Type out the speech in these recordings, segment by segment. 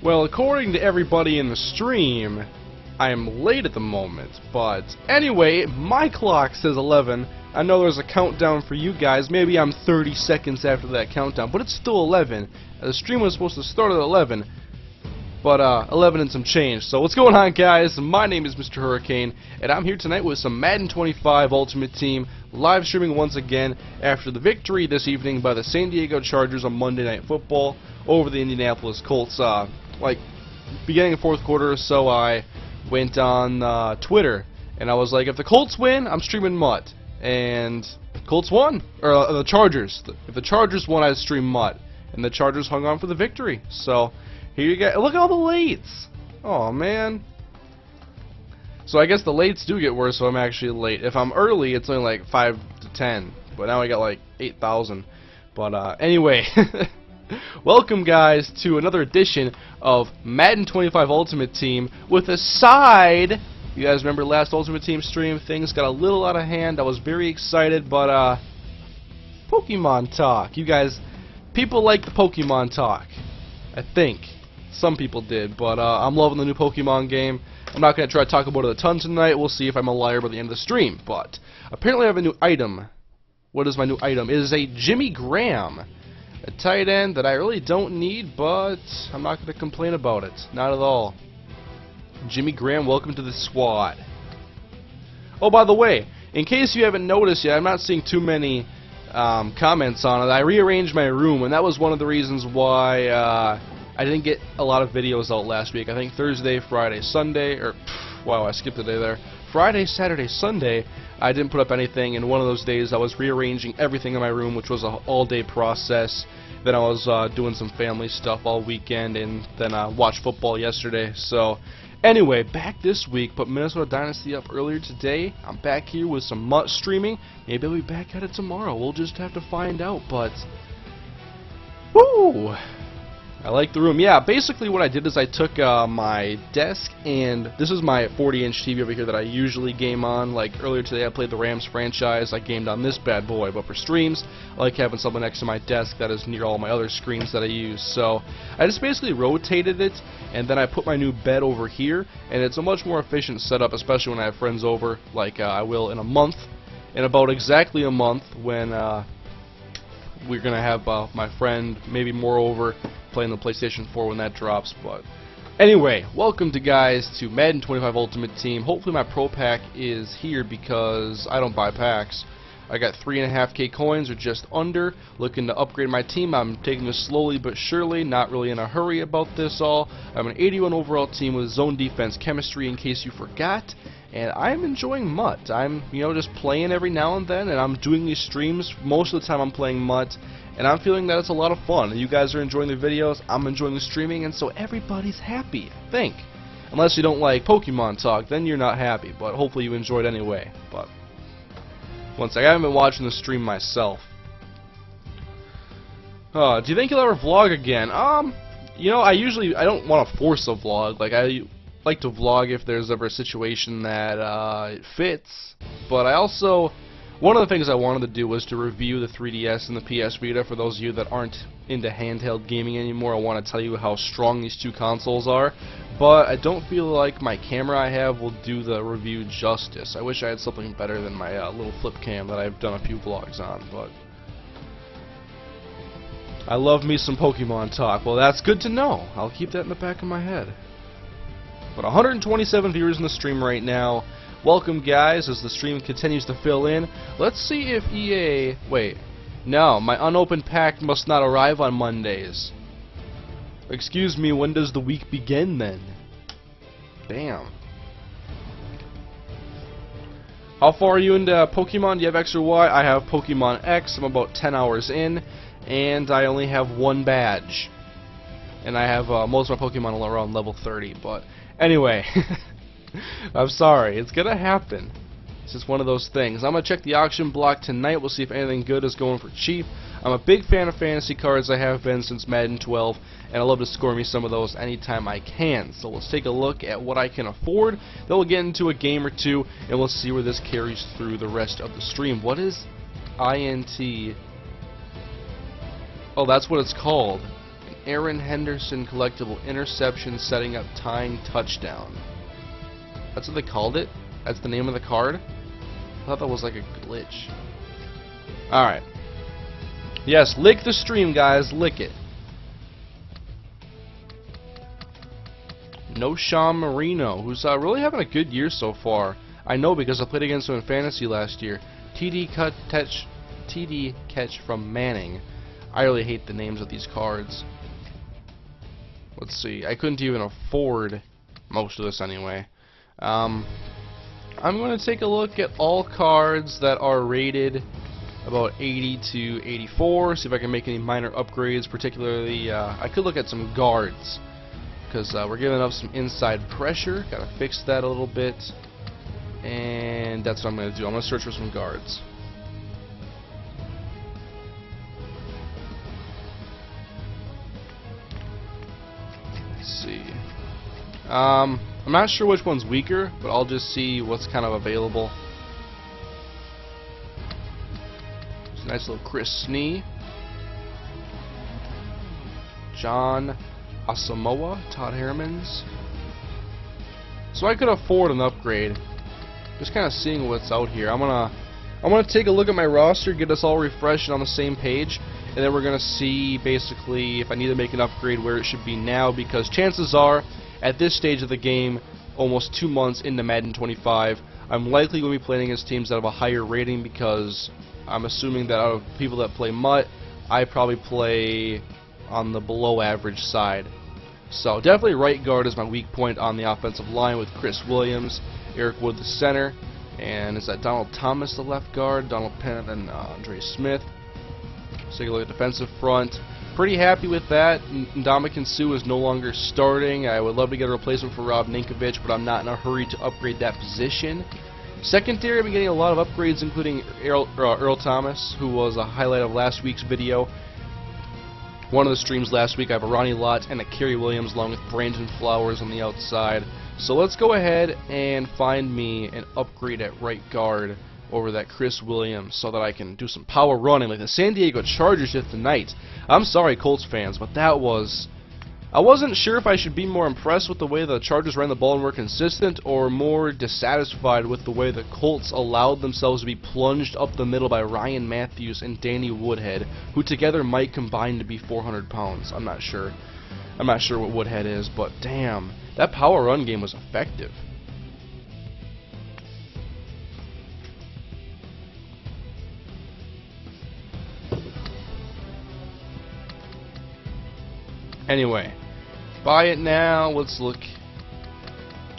Well, according to everybody in the stream, I am late at the moment, but anyway, my clock says 11. I know there's a countdown for you guys. Maybe I'm 30 seconds after that countdown, but it's still 11. The stream was supposed to start at 11, but 11 and some change. So what's going on, guys? My name is MrHurriicane, and I'm here tonight with some Madden 25 Ultimate Team, live streaming once again after the victory this evening by the San Diego Chargers on Monday Night Football over the Indianapolis Colts. Like, beginning of fourth quarter or so, I went on Twitter, and I was like, if the Colts win, I'm streaming Mutt. And Colts won, or the Chargers. If the Chargers won, I'd stream Mutt. And the Chargers hung on for the victory. So, here you go. Look at all the lates. Oh, man. So, I guess the lates do get worse, so I'm actually late. If I'm early, it's only like 5 to 10. But now I got like 8,000. But, anyway. Welcome, guys, to another edition of Madden 25 Ultimate Team with a side. You guys remember last Ultimate Team stream? Things got a little out of hand. I was very excited, but Pokemon talk. You guys, people like the Pokemon talk. I think some people did, but I'm loving the new Pokemon game. I'm not going to try to talk about it a ton tonight. We'll see if I'm a liar by the end of the stream. But apparently I have a new item. What is my new item? It is a Jimmy Graham. A tight end that I really don't need, but I'm not going to complain about it. Not at all. Jimmy Graham, welcome to the squad. Oh, by the way, in case you haven't noticed yet, I'm not seeing too many comments on it. I rearranged my room, and that was one of the reasons why I didn't get a lot of videos out last week. I think Thursday, Friday, Sunday, or wow, I skipped a day there. Friday, Saturday, Sunday, I didn't put up anything, and one of those days I was rearranging everything in my room, which was an all-day process. Then I was doing some family stuff all weekend, and then I watched football yesterday. So, anyway, back this week, put Minnesota Dynasty up earlier today. I'm back here with some Mutt streaming. Maybe I'll be back at it tomorrow. We'll just have to find out, but woo! I like the room. Yeah, basically what I did is I took my desk, and this is my 40-inch TV over here that I usually game on. Like earlier today I played the Rams franchise. I gamed on this bad boy, but for streams I like having something next to my desk that is near all my other screens that I use. So I just basically rotated it, and then I put my new bed over here, and it's a much more efficient setup, especially when I have friends over, like I will in a month. In about exactly a month, when we're going to have my friend, maybe more over, playing the PlayStation 4 when that drops. But anyway, welcome to Madden 25 Ultimate Team. Hopefully my Pro Pack is here because I don't buy packs. I got 3.5k coins, or just under. Looking to upgrade my team. I'm taking this slowly but surely, not really in a hurry about this all. I'm an 81 overall team with zone defense chemistry, in case you forgot. And I'm enjoying Mutt. I'm, just playing every now and then, and I'm doing these streams. Most of the time I'm playing Mutt, and I'm feeling that it's a lot of fun. You guys are enjoying the videos, I'm enjoying the streaming, and so everybody's happy, I think. Unless you don't like Pokemon talk, then you're not happy, but hopefully you enjoyed anyway. But one sec, I haven't been watching the stream myself. Do you think you'll ever vlog again? I don't want to force a vlog. Like, I like to vlog if there's ever a situation that it fits, but I also, one of the things I wanted to do was to review the 3DS and the PS Vita. For those of you that aren't into handheld gaming anymore, I want to tell you how strong these two consoles are, but I don't feel like my camera I have will do the review justice. I wish I had something better than my little flip cam that I've done a few vlogs on, but I love me some Pokemon talk. Well, that's good to know. I'll keep that in the back of my head. But 127 viewers in the stream right now. Welcome, guys, as the stream continues to fill in. Let's see if EA... Wait. No, my unopened pack must not arrive on Mondays. Excuse me, when does the week begin then? Damn. How far are you into Pokemon? Do you have X or Y? I have Pokemon X. I'm about 10 hours in, and I only have one badge. And I have most of my Pokemon around level 30, but anyway, I'm sorry, it's gonna happen. It's just one of those things. I'm gonna check the auction block tonight. We'll see if anything good is going for cheap. I'm a big fan of fantasy cards. I have been since Madden 12, and I love to score me some of those anytime I can. So let's take a look at what I can afford. Then we'll get into a game or two, and we'll see where this carries through the rest of the stream. What is INT? Oh, that's what it's called. Aaron Henderson collectible interception setting up tying touchdown. That's what they called it? That's the name of the card? I thought that was like a glitch. Alright. Yes, lick the stream, guys. Lick it. No Sean Marino, who's really having a good year so far. I know because I played against him in fantasy last year. TD catch from Manning. I really hate the names of these cards. Let's see. I couldn't even afford most of this anyway. I'm going to take a look at all cards that are rated about 80 to 84. See if I can make any minor upgrades. Particularly, I could look at some guards, because we're giving up some inside pressure. Gotta fix that a little bit. And that's what I'm going to do. I'm going to search for some guards. Let's see. I'm not sure which one's weaker, but I'll just see what's kind of available. There's a nice little Chris Snee. John Asamoah, Todd Hermans. So I could afford an upgrade. Just kind of seeing what's out here. I'm gonna take a look at my roster, get us all refreshed and on the same page, and then we're gonna see basically if I need to make an upgrade where it should be now, because chances are at this stage of the game, almost 2 months into Madden 25, I'm likely going to be playing against teams that have a higher rating, because I'm assuming that out of people that play MUT, I probably play on the below average side. So definitely right guard is my weak point on the offensive line with Chris Williams, Eric Wood the center, and is that Donald Thomas the left guard, Donald Penn, and Andre Smith. Let's take a look at defensive front. Pretty happy with that. Ndamukong Suh is no longer starting. I would love to get a replacement for Rob Ninkovich, but I'm not in a hurry to upgrade that position. Secondary, I've been getting a lot of upgrades, including Earl Thomas, who was a highlight of last week's video. One of the streams last week, I have a Ronnie Lott and a Kerry Williams along with Brandon Flowers on the outside. So let's go ahead and find me an upgrade at right guard over that Chris Williams so that I can do some power running like the San Diego Chargers did tonight. I'm sorry, Colts fans, but that was... I wasn't sure if I should be more impressed with the way the Chargers ran the ball and were consistent, or more dissatisfied with the way the Colts allowed themselves to be plunged up the middle by Ryan Matthews and Danny Woodhead, who together might combine to be 400 pounds. I'm not sure. I'm not sure what Woodhead is, but damn, that power run game was effective. Anyway, buy it now. Let's look.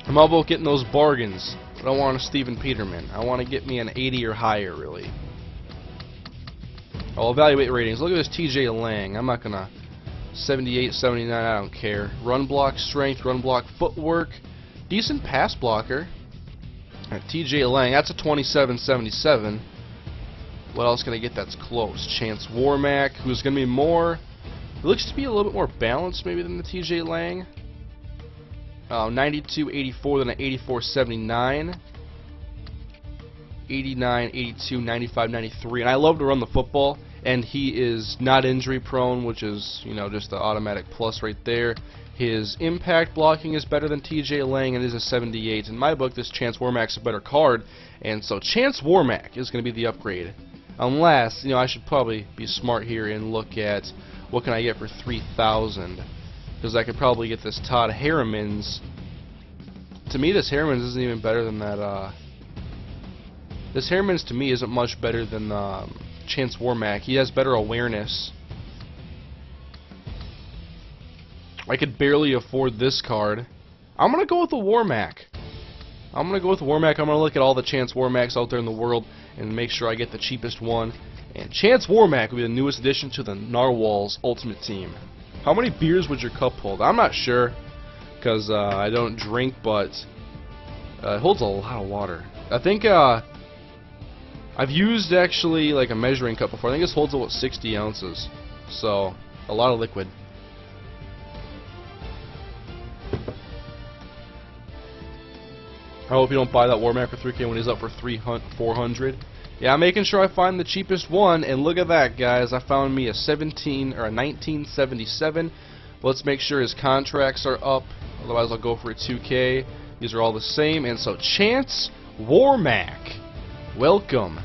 I'm all about getting those bargains. I don't want a Steven Peterman. I want to get me an 80 or higher, really. I'll evaluate ratings. Look at this TJ Lang. I'm not going to... 78, 79, I don't care. Run block strength, run block footwork. Decent pass blocker. TJ Lang, that's a 27, 77. What else can I get that's close? Chance Warmack, who's going to be more... It looks to be a little bit more balanced maybe than the TJ Lang. 92, 84, then an 84, 79. 89, 82, 95, 93. And I love to run the football. And he is not injury prone, which is, you know, just the automatic plus right there. His impact blocking is better than TJ Lang, and it is a 78. In my book, this Chance Warmack's a better card, and so Chance Warmack is going to be the upgrade. Unless, you know, I should probably be smart here and look at what can I get for 3,000, because I could probably get this Todd Hermans. To me, this Hermans isn't even better than that. This Hermans to me isn't much better than Chance Warmack. He has better awareness. I could barely afford this card. I'm gonna go with the Warmack. I'm gonna look at all the Chance Warmacks out there in the world and make sure I get the cheapest one. And Chance Warmack will be the newest addition to the Narwhals Ultimate Team. How many beers would your cup hold? I'm not sure, because I don't drink, but it holds a lot of water. I think I've used actually like a measuring cup before. I think this holds about 60 ounces. So, a lot of liquid. I hope you don't buy that Warmack for 3K when he's up for 400. Yeah, I'm making sure I find the cheapest one, and look at that, guys. I found me a 1977 Let's make sure his contracts are up, otherwise I'll go for a 2K. These are all the same, and so Chance Warmack, welcome.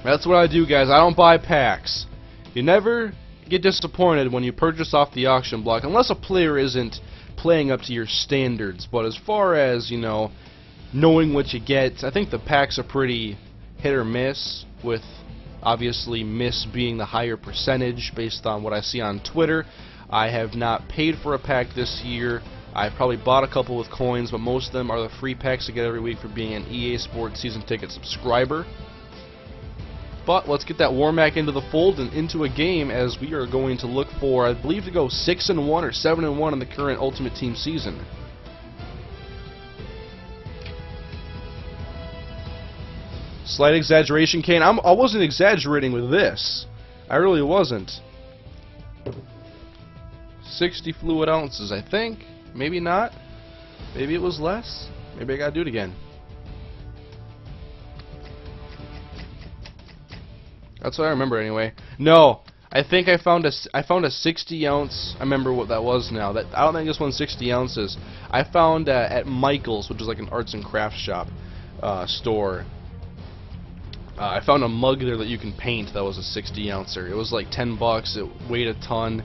That's what I do, guys. I don't buy packs. You never get disappointed when you purchase off the auction block, unless a player isn't playing up to your standards. But as far as, you know, knowing what you get, I think the packs are pretty hit or miss, with obviously miss being the higher percentage based on what I see on Twitter. I have not paid for a pack this year. I've probably bought a couple with coins, but most of them are the free packs I get every week for being an EA Sports season ticket subscriber. But let's get that Warmack into the fold and into a game, as we are going to look for, I believe, to go 6-1 or 7-1 in the current Ultimate Team season. Slight exaggeration, Kane. I wasn't exaggerating with this. I really wasn't. 60 fluid ounces, I think. Maybe not. Maybe it was less. Maybe I gotta do it again. That's what I remember anyway. No, I think I found a 60 ounce. I remember what that was now. That I don't think this one's 60 ounces. I found at Michael's, which is like an arts and crafts shop store. I found a mug there that you can paint that was a 60 ouncer. It was like 10 bucks. It weighed a ton,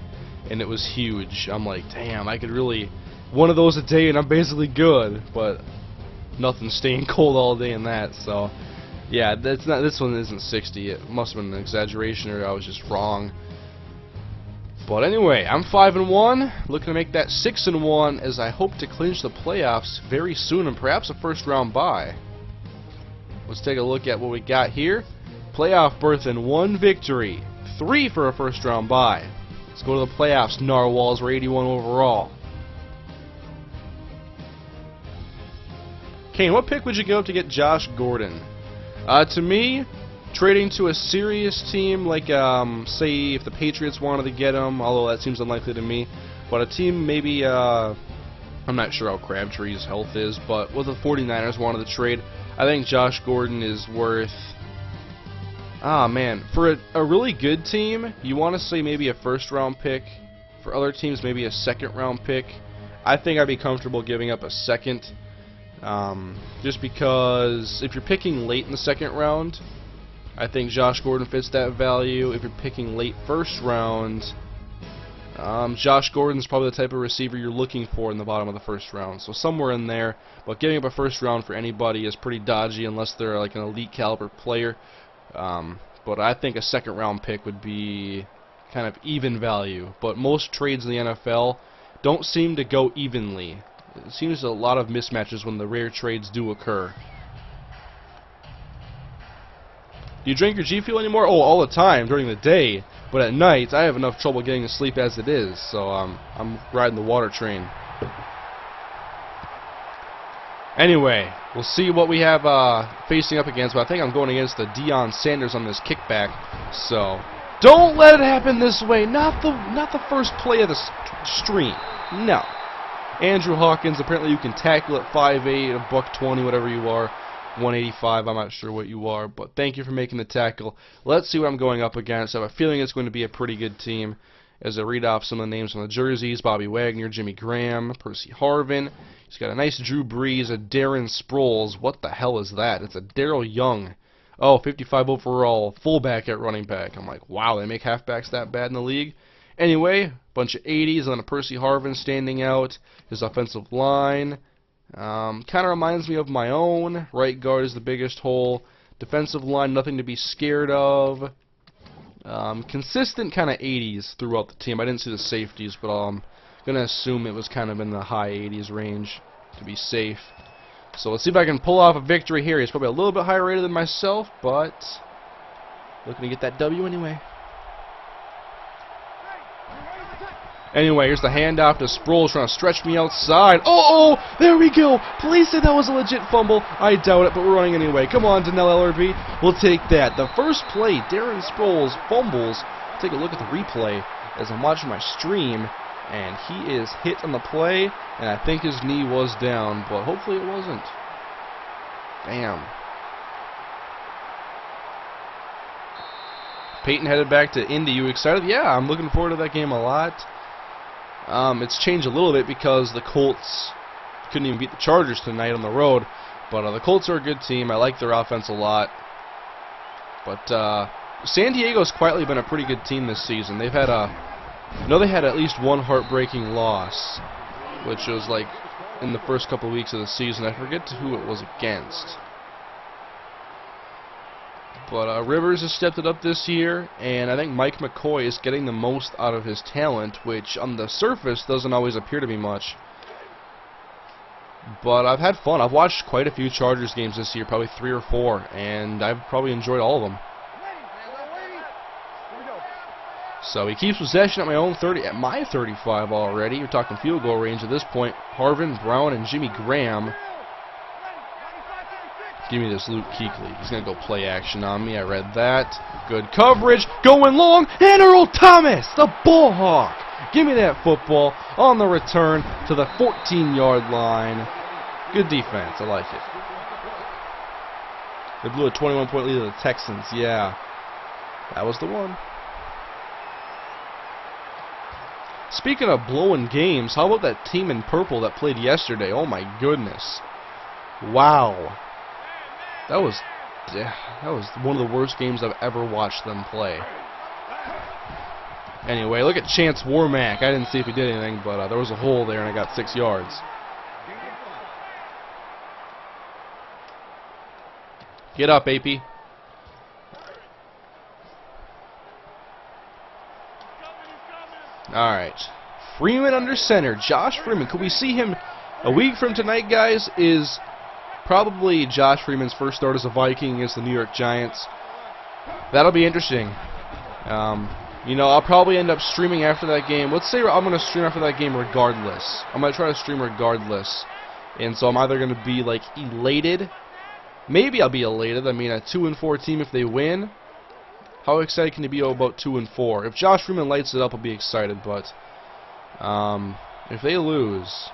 and it was huge. I'm like, damn, I could really one of those a day, and I'm basically good. But nothing staying cold all day in that. So. Yeah, that's not. This one isn't 60. It must have been an exaggeration, or I was just wrong. But anyway, I'm 5-1, looking to make that 6-1, as I hope to clinch the playoffs very soon, and perhaps a first-round bye. Let's take a look at what we got here. Playoff berth and 1 victory, 3 for a first-round bye. Let's go to the playoffs, Narwhals. We're 81 overall. Kane, what pick would you give up to get Josh Gordon? To me, trading to a serious team like, say, if the Patriots wanted to get him, although that seems unlikely to me, but a team maybe, I'm not sure how Crabtree's health is, but what the 49ers wanted to trade, I think Josh Gordon is worth, man, for a really good team, you want to say maybe a first-round pick. For other teams, maybe a second-round pick. I think I'd be comfortable giving up a second. Just because if you're picking late in the second round, I think Josh Gordon fits that value. If you're picking late first round, Josh Gordon's probably the type of receiver you're looking for in the bottom of the first round. So somewhere in there, but giving up a first round for anybody is pretty dodgy unless they're like an elite caliber player. But I think a second round pick would be kind of even value. But most trades in the NFL don't seem to go evenly. It seems a lot of mismatches when the rare trades do occur. Do you drink your G Fuel anymore? Oh, all the time during the day, but at night I have enough trouble getting to sleep as it is, so I'm riding the water train. Anyway, we'll see what we have facing up against, but I think I'm going against the Deion Sanders on this kickback. So don't let it happen this way. Not the first play of the stream. No. Andrew Hawkins, apparently you can tackle at 5'8", a $120, whatever you are, 185, I'm not sure what you are, but thank you for making the tackle. Let's see what I'm going up against. I have a feeling it's going to be a pretty good team. As I read off some of the names on the jerseys, Bobby Wagner, Jimmy Graham, Percy Harvin. He's got a nice Drew Brees, a Darren Sproles. What the hell is that? It's a Daryl Young. Oh, 55 overall, fullback at running back. I'm like, wow, they make halfbacks that bad in the league? Anyway, bunch of 80s, and then a Percy Harvin standing out. His offensive line kind of reminds me of my own. Right guard is the biggest hole. Defensive line, nothing to be scared of. Consistent kind of 80s throughout the team. I didn't see the safeties, but I'm going to assume it was kind of in the high 80s range to be safe. So let's see if I can pull off a victory here. He's probably a little bit higher rated than myself, but looking to get that W anyway. Anyway, here's the handoff to Sproles trying to stretch me outside. Oh, there we go. Please say that was a legit fumble. I doubt it, but we're running anyway. Come on, Donnell Ellerby. We'll take that. The first play, Darren Sproles fumbles. Take a look at the replay as I'm watching my stream, and he is hit on the play, and I think his knee was down, but hopefully it wasn't. Damn. Peyton headed back to Indy. You excited? Yeah, I'm looking forward to that game a lot. It's changed a little bit because the Colts couldn't even beat the Chargers tonight on the road. But the Colts are a good team. I like their offense a lot. But San Diego's quietly been a pretty good team this season. They've had I know they had at least one heartbreaking loss, which was like in the first couple of weeks of the season. I forget who it was against. But Rivers has stepped it up this year, and I think Mike McCoy is getting the most out of his talent, which on the surface doesn't always appear to be much. But I've had fun. I've watched quite a few Chargers games this year, probably 3 or 4, and I've probably enjoyed all of them. So he keeps possession at my 35 already. You're talking field goal range at this point. Harvin, Brown, and Jimmy Graham. Give me this Luke Kuechly. He's going to go play action on me. I read that. Good coverage. Going long. And Earl Thomas, the ball hawk. Give me that football on the return to the 14-yard line. Good defense. I like it. They blew a 21-point lead to the Texans. Yeah, that was the one. Speaking of blowing games, how about that team in purple that played yesterday? Oh my goodness. Wow. That was one of the worst games I've ever watched them play. Anyway, look at Chance Warmack. I didn't see if he did anything, but there was a hole there and I got 6 yards. Get up, AP. Alright. Freeman under center. Josh Freeman. Could we see him a week from tonight, guys? Is probably Josh Freeman's first start as a Viking against the New York Giants. That'll be interesting. You know, I'll probably end up streaming after that game. Let's say I'm going to stream after that game regardless. I'm going to try to stream regardless. And so I'm either going to be, like, elated. Maybe I'll be elated. I mean, a 2-4 team if they win. How excited can you be about 2-4? If Josh Freeman lights it up, I'll be excited. But if they lose,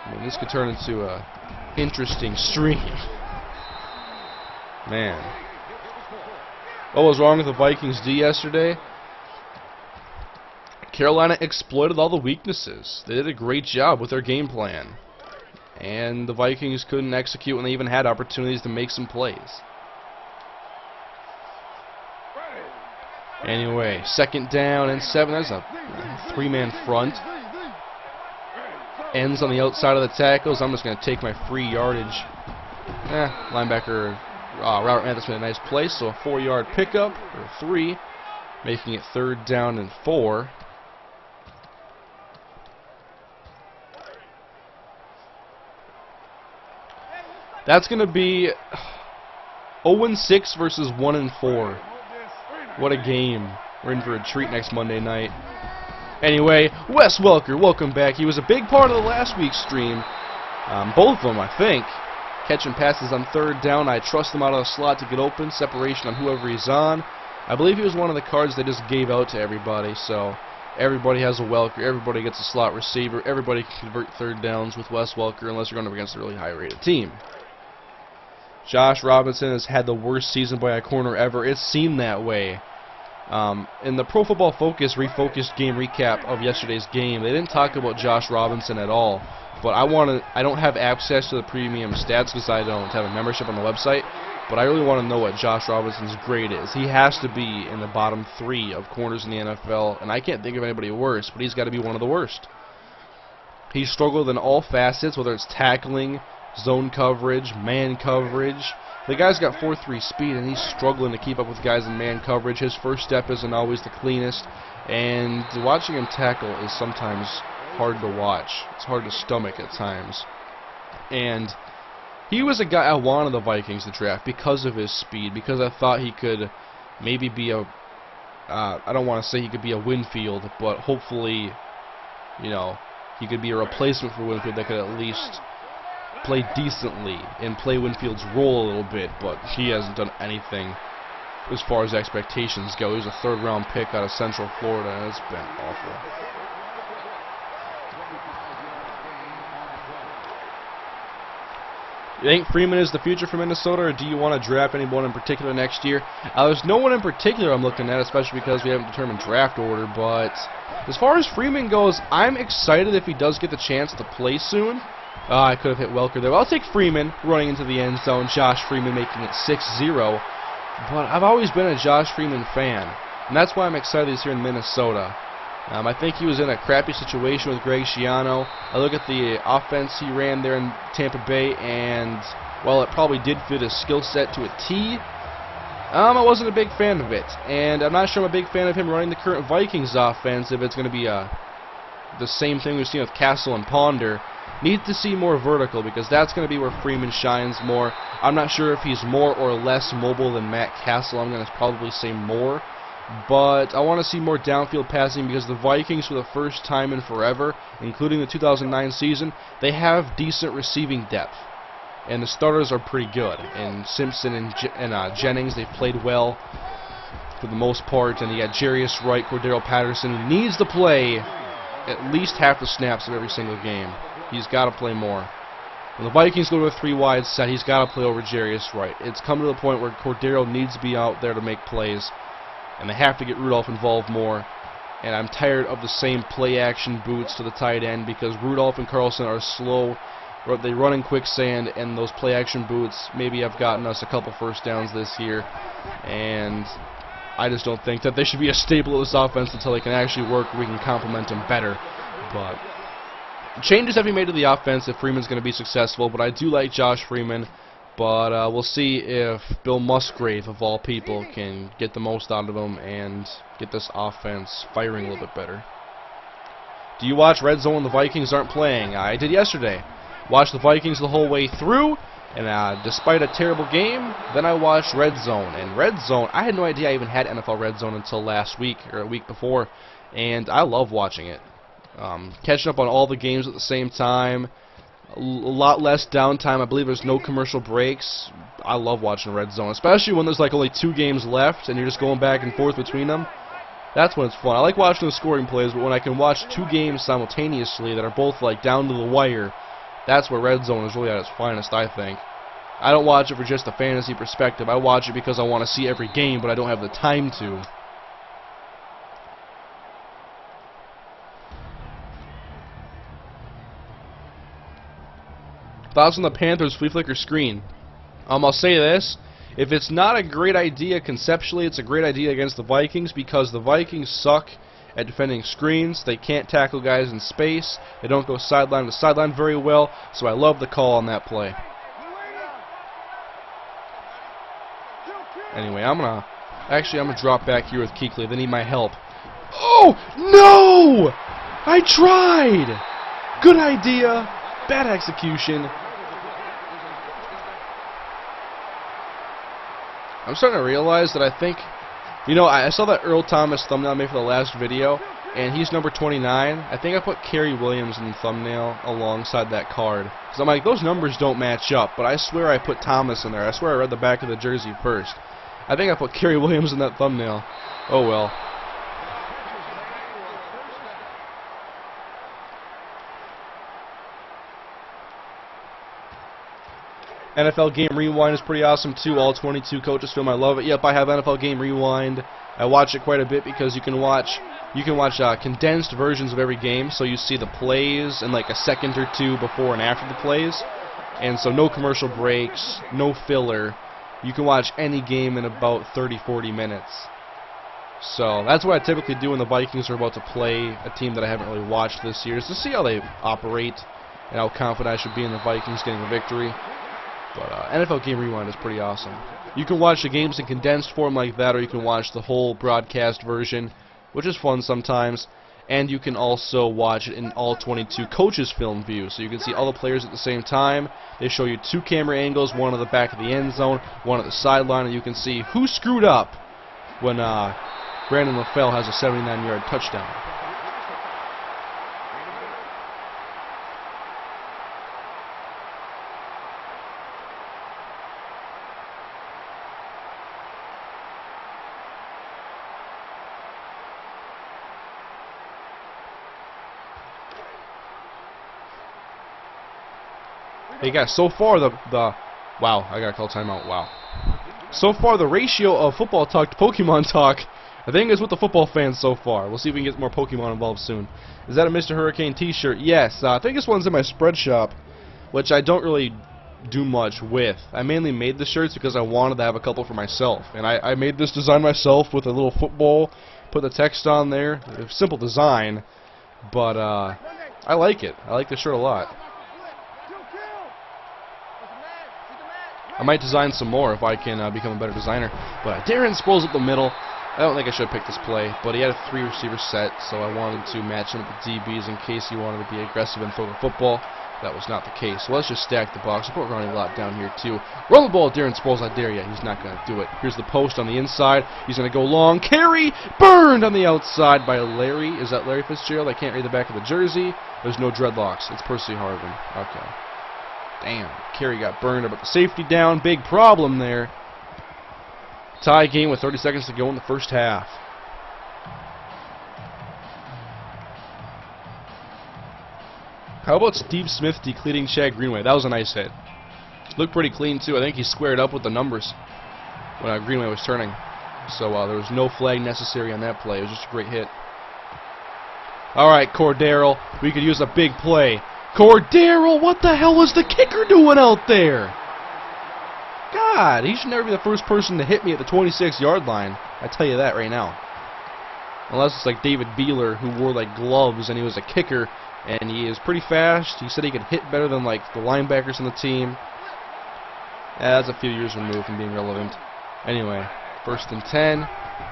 I mean, this could turn into a interesting stream. Man. What was wrong with the Vikings D yesterday? Carolina exploited all the weaknesses. They did a great job with their game plan. And the Vikings couldn't execute when they even had opportunities to make some plays. Anyway, 2nd down and 7. There's a 3-man front. Ends on the outside of the tackles. I'm just going to take my free yardage. Linebacker Robert Mathis made a nice play, so a 4-yard pickup, or 3, making it 3rd down and 4. That's going to be 0-6 versus 1-4. What a game. We're in for a treat next Monday night. Anyway, Wes Welker, welcome back. He was a big part of the last week's stream. Both of them, I think. Catching passes on 3rd down. I trust him out of the slot to get open. Separation on whoever he's on. I believe he was one of the cards they just gave out to everybody. So everybody has a Welker. Everybody gets a slot receiver. Everybody can convert 3rd downs with Wes Welker unless you're going up against a really high-rated team. Josh Robinson has had the worst season by a corner ever. It seemed that way. In the Pro Football Focus refocused game recap of yesterday's game, they didn't talk about Josh Robinson at all. But I don't have access to the premium stats because I don't have a membership on the website. But I really want to know what Josh Robinson's grade is. He has to be in the bottom 3 of corners in the NFL, and I can't think of anybody worse, but he's got to be one of the worst. He struggled in all facets, whether it's tackling, zone coverage, man coverage. The guy's got 4.3 speed, and he's struggling to keep up with guys in man coverage. His first step isn't always the cleanest, and watching him tackle is sometimes hard to watch. It's hard to stomach at times. And he was a guy I wanted the Vikings to draft because of his speed, because I thought he could maybe be a, I don't want to say he could be a Winfield, but hopefully, you know, he could be a replacement for Winfield that could at least play decently and play Winfield's role a little bit, but he hasn't done anything as far as expectations go. He was a 3rd-round pick out of Central Florida, and it's been awful. You think Freeman is the future for Minnesota, or do you want to draft anyone in particular next year? There's no one in particular I'm looking at, especially because we haven't determined draft order, but as far as Freeman goes, I'm excited if he does get the chance to play soon. I could have hit Welker there. I'll take Freeman running into the end zone, Josh Freeman making it 6-0, but I've always been a Josh Freeman fan, and that's why I'm excited he's here in Minnesota. I think he was in a crappy situation with Greg Schiano. I look at the offense he ran there in Tampa Bay, and while it probably did fit his skill set to a T, I wasn't a big fan of it. And I'm not sure I'm a big fan of him running the current Vikings offense if it's going to be the same thing we've seen with Castle and Ponder. Need to see more vertical, because that's going to be where Freeman shines more. I'm not sure if he's more or less mobile than Matt Castle. I'm going to probably say more. But I want to see more downfield passing, because the Vikings, for the first time in forever, including the 2009 season, they have decent receiving depth. And the starters are pretty good. And Simpson and Jennings, they've played well for the most part. And you got Jarius Wright, Cordero Patterson, who needs to play at least half the snaps of every single game. He's got to play more. When the Vikings go to a 3 wide set, he's got to play over Jarius Wright. It's come to the point where Cordero needs to be out there to make plays. And they have to get Rudolph involved more. And I'm tired of the same play-action boots to the tight end, because Rudolph and Carlson are slow. They run in quicksand, and those play-action boots maybe have gotten us a couple first downs this year. And I just don't think that they should be a staple of this offense until they can actually work. We can complement them better. But changes have been made to the offense if Freeman's going to be successful. But I do like Josh Freeman. But we'll see if Bill Musgrave, of all people, can get the most out of him and get this offense firing a little bit better. Do you watch Red Zone when the Vikings aren't playing? I did yesterday. Watched the Vikings the whole way through, and despite a terrible game, then I watched Red Zone. And Red Zone, I had no idea I even had NFL Red Zone until last week, or a week before, and I love watching it. Catching up on all the games at the same time. A lot less downtime. I believe there's no commercial breaks. I love watching Red Zone, especially when there's like only 2 games left and you're just going back and forth between them. That's when it's fun. I like watching the scoring plays, but when I can watch 2 games simultaneously that are both like down to the wire, that's where Red Zone is really at its finest, I think. I don't watch it for just a fantasy perspective. I watch it because I want to see every game, but I don't have the time to. Thoughts on the Panthers flea flicker screen? I'll say this. If it's not a great idea conceptually, it's a great idea against the Vikings, because the Vikings suck at defending screens. They can't tackle guys in space. They don't go sideline to sideline very well, so I love the call on that play. Anyway, I'm gonna drop back here with Kuechly. They need my help. Oh, no! I tried! Good idea. Bad execution. I'm starting to realize that I think, I saw that Earl Thomas thumbnail I made for the last video, and he's number 29. I think I put Kerry Williams in the thumbnail alongside that card. Because I'm like, those numbers don't match up, but I swear I put Thomas in there. I swear I read the back of the jersey first. I think I put Kerry Williams in that thumbnail. Oh well. NFL Game Rewind is pretty awesome too. All 22 coaches film. I love it. Yep, I have NFL Game Rewind. I watch it quite a bit because you can watch condensed versions of every game, so you see the plays in like a second or two before and after the plays, and so no commercial breaks, no filler. You can watch any game in about 30-40 minutes. So that's what I typically do when the Vikings are about to play a team that I haven't really watched this year, is to see how they operate and how confident I should be in the Vikings getting a victory. But NFL Game Rewind is pretty awesome. You can watch the games in condensed form like that, or you can watch the whole broadcast version, which is fun sometimes. And you can also watch it in all 22 coaches' film view, so you can see all the players at the same time. They show you 2 camera angles, one on the back of the end zone, one at the sideline, and you can see who screwed up when Brandon LaFell has a 79-yard touchdown. Hey guys, so far the wow, I gotta call timeout. Wow. So far the ratio of football talk to Pokemon talk, I think, is with the football fans so far. We'll see if we can get more Pokemon involved soon. Is that a MrHurriicane t-shirt? Yes. I think this one's in my spread shop, which I don't really do much with. I mainly made the shirts because I wanted to have a couple for myself, and I made this design myself with a little football, put the text on there. A simple design, but I like it. I like the shirt a lot. I might design some more if I can become a better designer. But Darren Sproles up the middle. I don't think I should have picked this play, but he had a 3-receiver set, so I wanted to match him with the DBs in case he wanted to be aggressive and throw the football. That was not the case. So let's just stack the box. I'll put running a lot down here too. Run the ball, Darren Sproles. I dare you. He's not going to do it. Here's the post on the inside. He's going to go long. Carry burned on the outside by Larry. Is that Larry Fitzgerald? I can't read the back of the jersey. There's no dreadlocks. It's Percy Harvin. Okay. Damn. Carey got burned about the safety down. Big problem there. Tie game with 30 seconds to go in the first half. How about Steve Smith decleating Shaq Greenway? That was a nice hit. Looked pretty clean too. I think he squared up with the numbers when Greenway was turning. So there was no flag necessary on that play. It was just a great hit. Alright, Cordero. We could use a big play. Cordero, what the hell was the kicker doing out there? God, he should never be the first person to hit me at the 26-yard line. I tell you that right now. Unless it's like David Beeler, who wore like gloves and he was a kicker, and he is pretty fast. He said he could hit better than like the linebackers on the team. That's a few years removed from being relevant. Anyway, 1st and 10.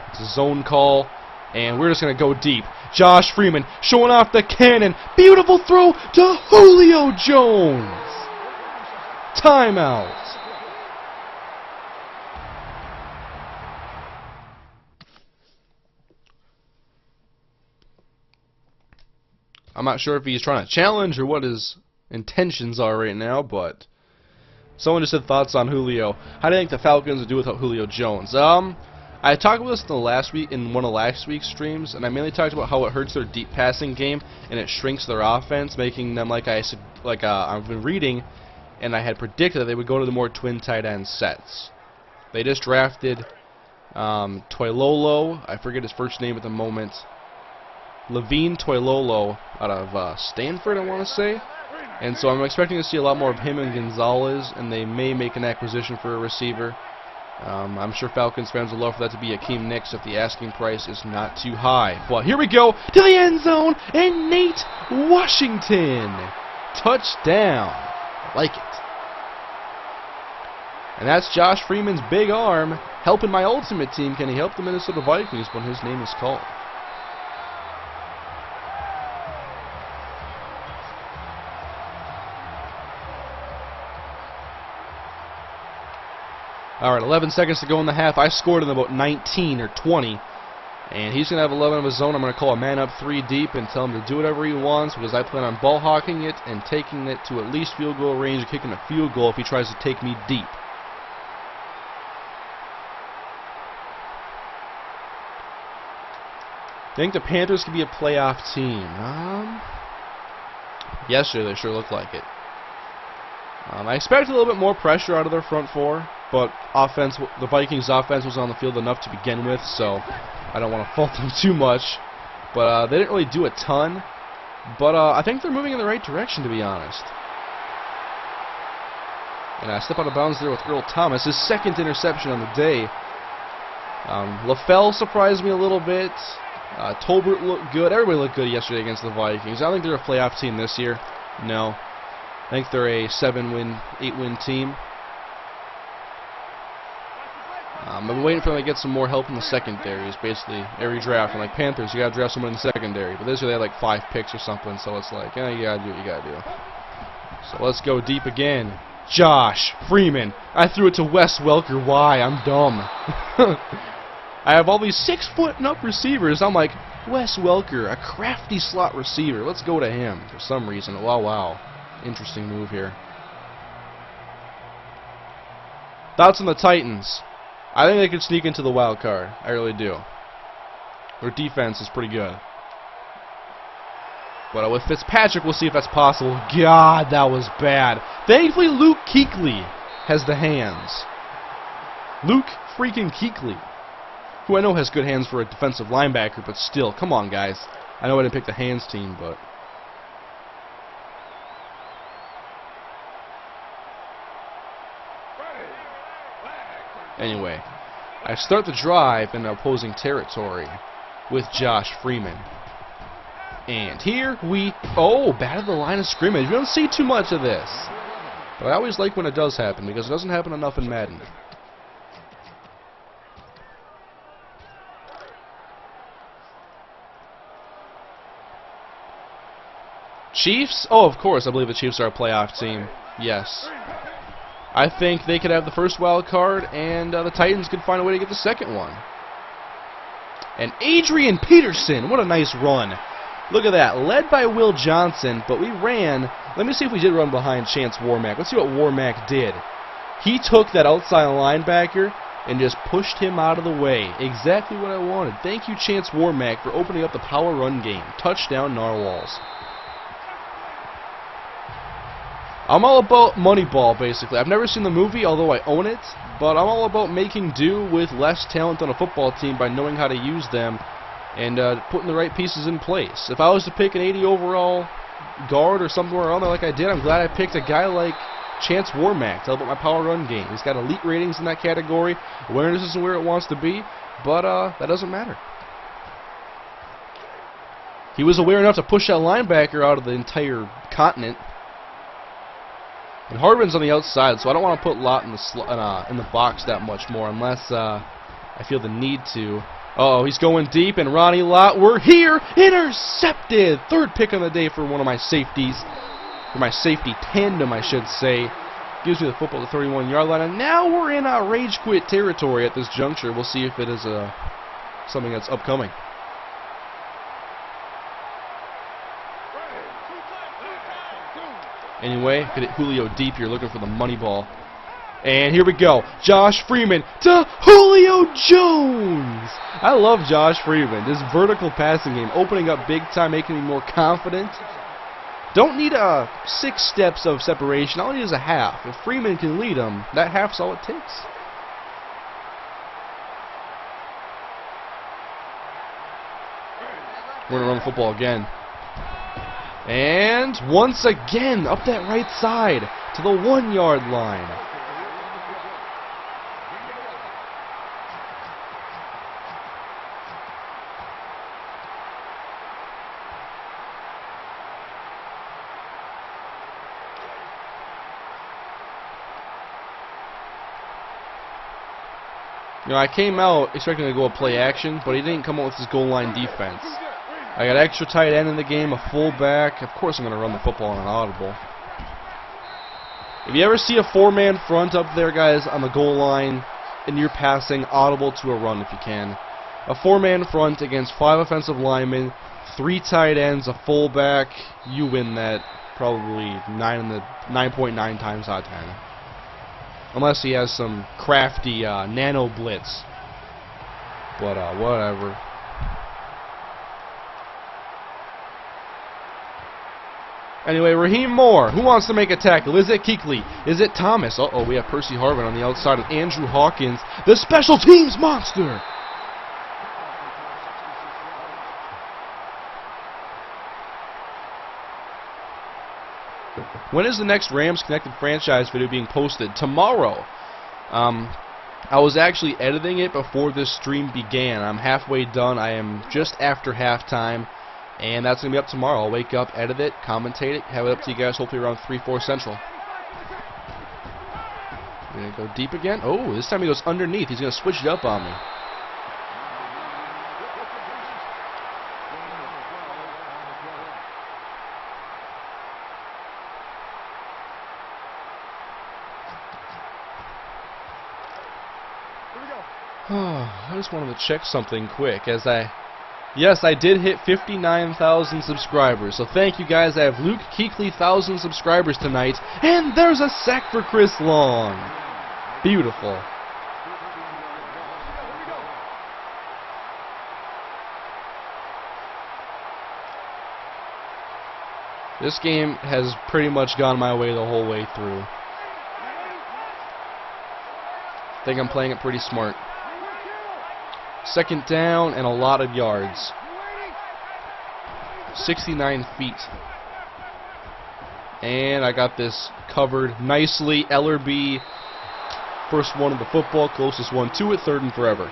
It's a zone call, and we're just going to go deep. Josh Freeman showing off the cannon. Beautiful throw to Julio Jones. Timeout. I'm not sure if he's trying to challenge or what his intentions are right now, but someone just said thoughts on Julio. How do you think the Falcons would do without Julio Jones? I talked about this in one of last week's streams, and I mainly talked about how it hurts their deep passing game and it shrinks their offense, making them I've been reading, and I had predicted that they would go to the more twin tight end sets. They just drafted Toilolo. I forget his first name at the moment. Levine Toilolo out of Stanford, I want to say. And so I'm expecting to see a lot more of him and Gonzalez, and they may make an acquisition for a receiver. I'm sure Falcons fans would love for that to be Akeem Nicks if the asking price is not too high. But here we go to the end zone, and Nate Washington. Touchdown. I like it. And that's Josh Freeman's big arm helping my ultimate team. Can he help the Minnesota Vikings when his name is called? Alright, 11 seconds to go in the half. I scored in about 19 or 20. And he's going to have 11 of his own. I'm going to call a man up 3 deep and tell him to do whatever he wants because I plan on ball hawking it and taking it to at least field goal range and kicking a field goal if he tries to take me deep. I think the Panthers could be a playoff team. Yesterday they sure looked like it. I expect a little bit more pressure out of their front four, but the Vikings' offense was on the field enough to begin with, so I don't want to fault them too much. But they didn't really do a ton, but I think they're moving in the right direction, to be honest. And I step out of bounds there with Earl Thomas, his second interception on the day. LaFell surprised me a little bit. Tolbert looked good. Everybody looked good yesterday against the Vikings. I don't think they're a playoff team this year. No. I think they're a 7-win, 8-win team. I've been waiting for them to get some more help in the secondary. It's basically every draft. I'm like, Panthers, you got to draft someone in the secondary. But this year they had like 5 picks or something, so it's like, you got to do what you got to do. So let's go deep again. Josh Freeman. I threw it to Wes Welker. Why? I'm dumb. I have all these 6-foot and up receivers. I'm like, Wes Welker, a crafty slot receiver. Let's go to him for some reason. Wow. Interesting move here. Thoughts on the Titans? I think they could sneak into the wild card. I really do. Their defense is pretty good. But with Fitzpatrick, we'll see if that's possible. God, that was bad. Thankfully, Luke Kuechly has the hands. Luke freaking Kuechly, who I know has good hands for a defensive linebacker, but still, come on, guys. I know I didn't pick the hands team, but... Anyway, I start the drive in opposing territory with Josh Freeman. And here we... Oh, batted the line of scrimmage. We don't see too much of this. But I always like when it does happen, because it doesn't happen enough in Madden. Chiefs? Oh, of course, I believe the Chiefs are a playoff team. Yes. I think they could have the first wild card, and the Titans could find a way to get the second one. And Adrian Peterson, what a nice run. Look at that, led by Will Johnson, but we ran. Let me see if we did run behind Chance Warmack. Let's see what Warmack did. He took that outside linebacker and just pushed him out of the way. Exactly what I wanted. Thank you, Chance Warmack, for opening up the power run game. Touchdown, Narwhals. I'm all about Moneyball, basically. I've never seen the movie, although I own it, but I'm all about making do with less talent on a football team by knowing how to use them and putting the right pieces in place. If I was to pick an 80 overall guard or somewhere around there like I did, I'm glad I picked a guy like Chance Warmack to help with my power run game. He's got elite ratings in that category. Awareness isn't where it wants to be, but that doesn't matter. He was aware enough to push that linebacker out of the entire continent. And Hardman's on the outside, so I don't want to put Lott in the box that much more unless I feel the need to. Uh-oh, he's going deep, and Ronnie Lott, we're here! Intercepted! Third pick on the day for one of my safeties. For my safety tandem, I should say. Gives me the football at the 31-yard line, and now we're in rage quit territory at this juncture. We'll see if it is something that's upcoming. Anyway, hit it Julio deep here, looking for the money ball. And here we go. Josh Freeman to Julio Jones. I love Josh Freeman. This vertical passing game, opening up big time, making me more confident. Don't need 6 steps of separation. All I need is a half. If Freeman can lead them, that half's all it takes. We're going to run the football again. And once again, up that right side to the 1-yard line. You know, I came out expecting to go a play action, but he didn't come out with his goal line defense. I got extra tight end in the game, a fullback. Of course I'm going to run the football on an audible. If you ever see a 4-man front up there, guys, on the goal line, and you're passing, audible to a run if you can. A 4-man front against 5 offensive linemen, 3 tight ends, a fullback, you win that probably 9.9 times out of 10. Unless he has some crafty nano blitz. But whatever. Anyway, Raheem Moore, who wants to make a tackle? Is it Kuechly? Is it Thomas? Uh-oh, we have Percy Harvin on the outside of Andrew Hawkins, the special teams monster. When is the next Rams Connected franchise video being posted? Tomorrow. I was actually editing it before this stream began. I'm halfway done. I am just after halftime. And that's going to be up tomorrow. I'll wake up, edit it, commentate it, have it up to you guys hopefully around 3-4 Central. We're going to go deep again. Oh, this time he goes underneath. He's going to switch it up on me. I just wanted to check something quick Yes, I did hit 59,000 subscribers, so thank you guys. I have Luke Kuechly 1,000 subscribers tonight, and there's a sack for Chris Long. Beautiful. This game has pretty much gone my way the whole way through. I think I'm playing it pretty smart. Second down and a lot of yards. 69 feet. And I got this covered nicely. Ellerby, first one of the football, closest one to it, third and forever.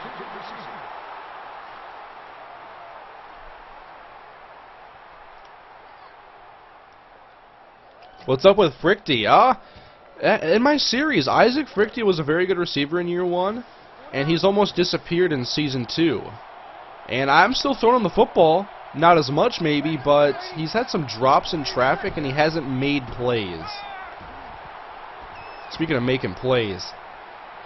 What's up with Frichty? In my series, Isaac Frichty was a very good receiver in year 1, and he's almost disappeared in season 2. And I'm still throwing him the football, not as much maybe, but he's had some drops in traffic and he hasn't made plays. Speaking of making plays,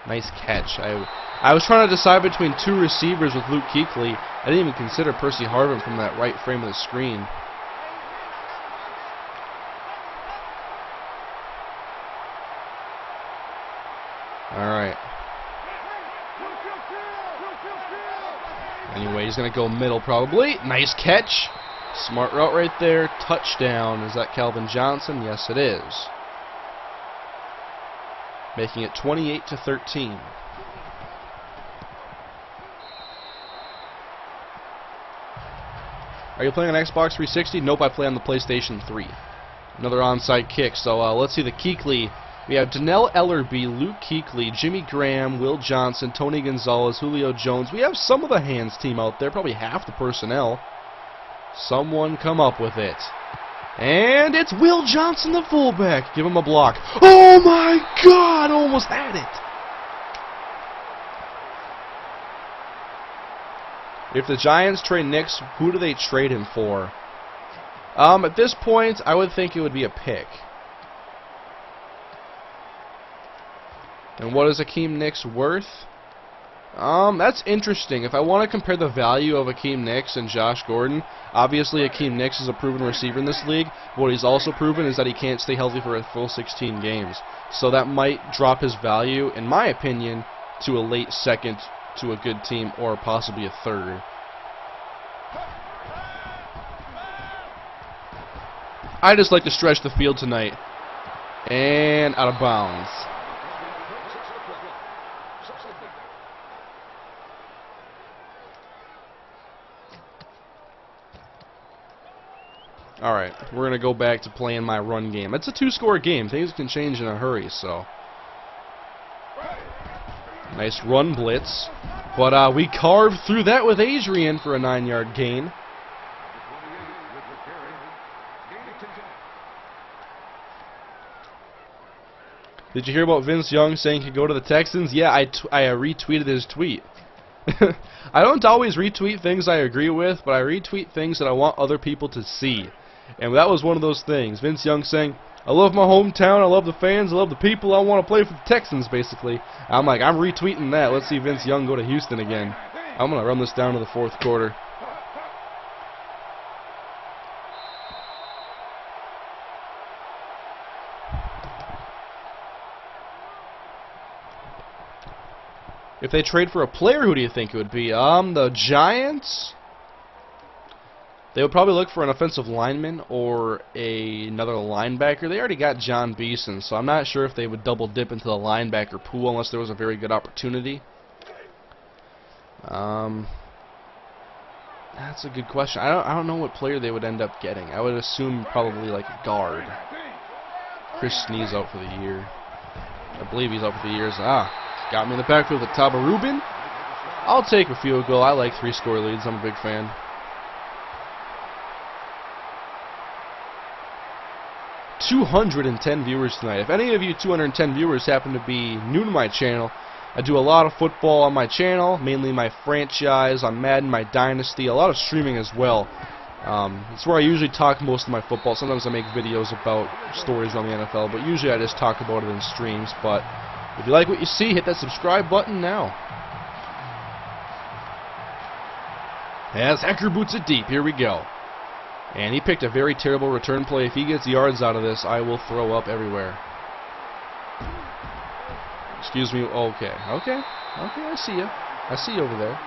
nice catch. I was trying to decide between 2 receivers with Luke Kuechly. I didn't even consider Percy Harvin from that right frame of the screen. Alright. Anyway, he's going to go middle probably. Nice catch. Smart route right there. Touchdown. Is that Calvin Johnson? Yes, it is. Making it 28-13. Are you playing on Xbox 360? Nope, I play on the PlayStation 3. Another onside kick. So let's see the Kuechly. We have Donnell Ellerby, Luke Kuechly, Jimmy Graham, Will Johnson, Tony Gonzalez, Julio Jones. We have some of the hands team out there, probably half the personnel. Someone come up with it. And it's Will Johnson, the fullback. Give him a block. Oh my God, almost had it. If the Giants trade Nix, who do they trade him for? At this point, I would think it would be a pick. And what is Akeem Nicks worth? That's interesting. If I want to compare the value of Akeem Nicks and Josh Gordon, obviously Akeem Nicks is a proven receiver in this league. What he's also proven is that he can't stay healthy for a full 16 games. So that might drop his value, in my opinion, to a late second to a good team or possibly a third. I just like to stretch the field tonight. And out of bounds. Alright, we're going to go back to playing my run game. It's a 2-score game. Things can change in a hurry, so. Nice run blitz. But we carved through that with Adrian for a 9-yard gain. Did you hear about Vince Young saying he could go to the Texans? Yeah, I retweeted his tweet. I don't always retweet things I agree with, but I retweet things that I want other people to see. And that was one of those things. Vince Young saying, I love my hometown, I love the fans, I love the people, I want to play for the Texans, basically. I'm like, I'm retweeting that. Let's see Vince Young go to Houston again. I'm going to run this down to the 4th quarter. If they trade for a player, who do you think it would be? The Giants? They would probably look for an offensive lineman or another linebacker. They already got John Beeson, so I'm not sure if they would double dip into the linebacker pool unless there was a very good opportunity. That's a good question. I don't know what player they would end up getting. I would assume probably like a guard. Chris Snee's out for the year. I believe he's out for the year. Got me in the backfield with Taba Rubin. I'll take a field goal. I like 3-score leads. I'm a big fan. $210 viewers tonight. If any of you 210 viewers happen to be new to my channel, I do a lot of football on my channel, mainly my franchise, on Madden, my dynasty, a lot of streaming as well. It's where I usually talk most of my football. Sometimes I make videos about stories on the NFL, but usually I just talk about it in streams. But if you like what you see, hit that subscribe button now. As Hecker boots it deep, here we go. And he picked a very terrible return play. If he gets yards out of this, I will throw up everywhere. Excuse me. Okay. I see you. I see you over there.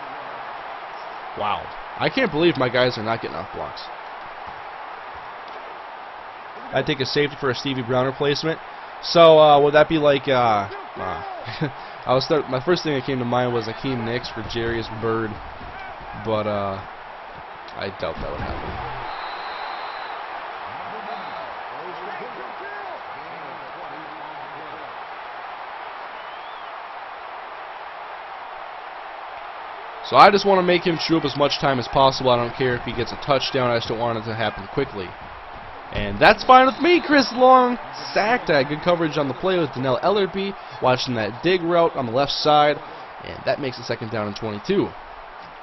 Wow. I can't believe my guys are not getting off blocks. I'd take a safety for a Stevie Brown replacement. So would that be like? My first thing that came to mind was Akeem Nicks for Jarius Byrd, but I doubt that would happen. So I just want to make him chew up as much time as possible. I don't care if he gets a touchdown. I just don't want it to happen quickly. And that's fine with me. Chris Long sacked. I had good coverage on the play with Donnell Ellerby, watching that dig route on the left side, and that makes it 2nd down and 22.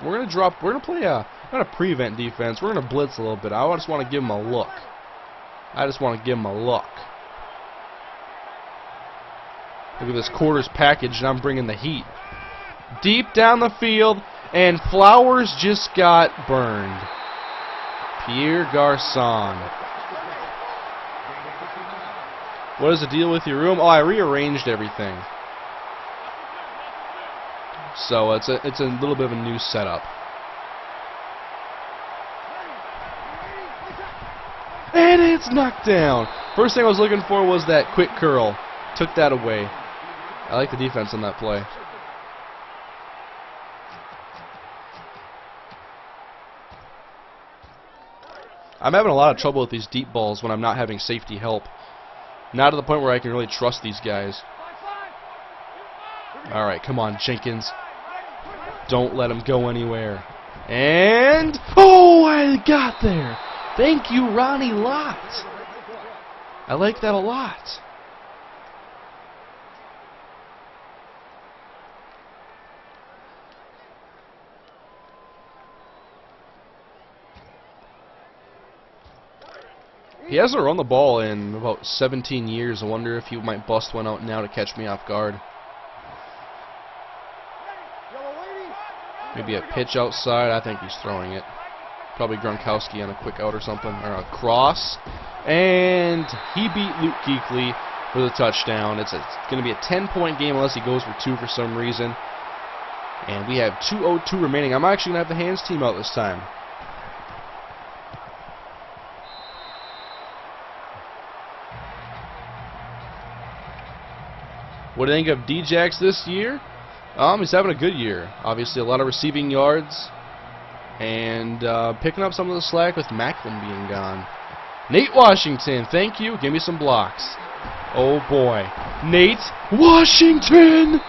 We're going to drop. We're going to play not a prevent defense. We're going to blitz a little bit. I just want to give him a look. Look at this quarters package, and I'm bringing the heat. Deep down the field, and Flowers just got burned. Pierre Garçon. What is the deal with your room? Oh, I rearranged everything. So it's a little bit of a new setup. And it's knocked down. First thing I was looking for was that quick curl. Took that away. I like the defense on that play. I'm having a lot of trouble with these deep balls when I'm not having safety help. Not to the point where I can really trust these guys. Alright, come on, Jenkins. Don't let him go anywhere. And... oh, I got there! Thank you, Ronnie Lott. I like that a lot. He hasn't run the ball in about 17 years. I wonder if he might bust one out now to catch me off guard. Maybe a pitch outside. I think he's throwing it. Probably Gronkowski on a quick out or something. Or a cross. And he beat Luke Kuechly for the touchdown. It's going to be a 10-point game unless he goes for 2 for some reason. And we have 2:02 remaining. I'm actually going to have the hands team out this time. What do you think of D-Jax this year? He's having a good year. Obviously, a lot of receiving yards. And picking up some of the slack with Macklin being gone. Nate Washington, thank you. Give me some blocks. Oh, boy. Nate Washington!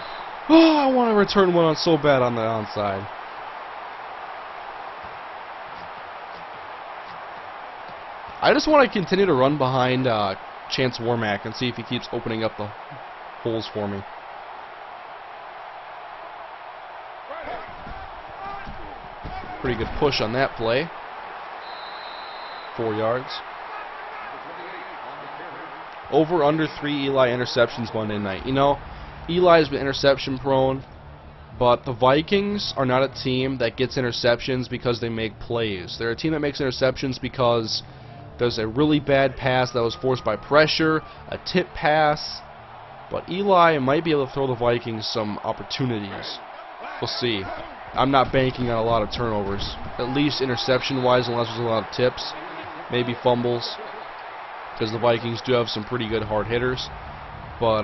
Oh, I want to return one so bad on the onside. I just want to continue to run behind Chance Warmack and see if he keeps opening up the holes for me. Pretty good push on that play. 4 yards. Over under 3 Eli interceptions Monday night. You know, Eli's been interception prone, but the Vikings are not a team that gets interceptions because they make plays. They're a team that makes interceptions because there's a really bad pass that was forced by pressure, a tip pass. But Eli might be able to throw the Vikings some opportunities. We'll see. I'm not banking on a lot of turnovers. At least interception-wise, unless there's a lot of tips. Maybe fumbles. Because the Vikings do have some pretty good hard hitters. But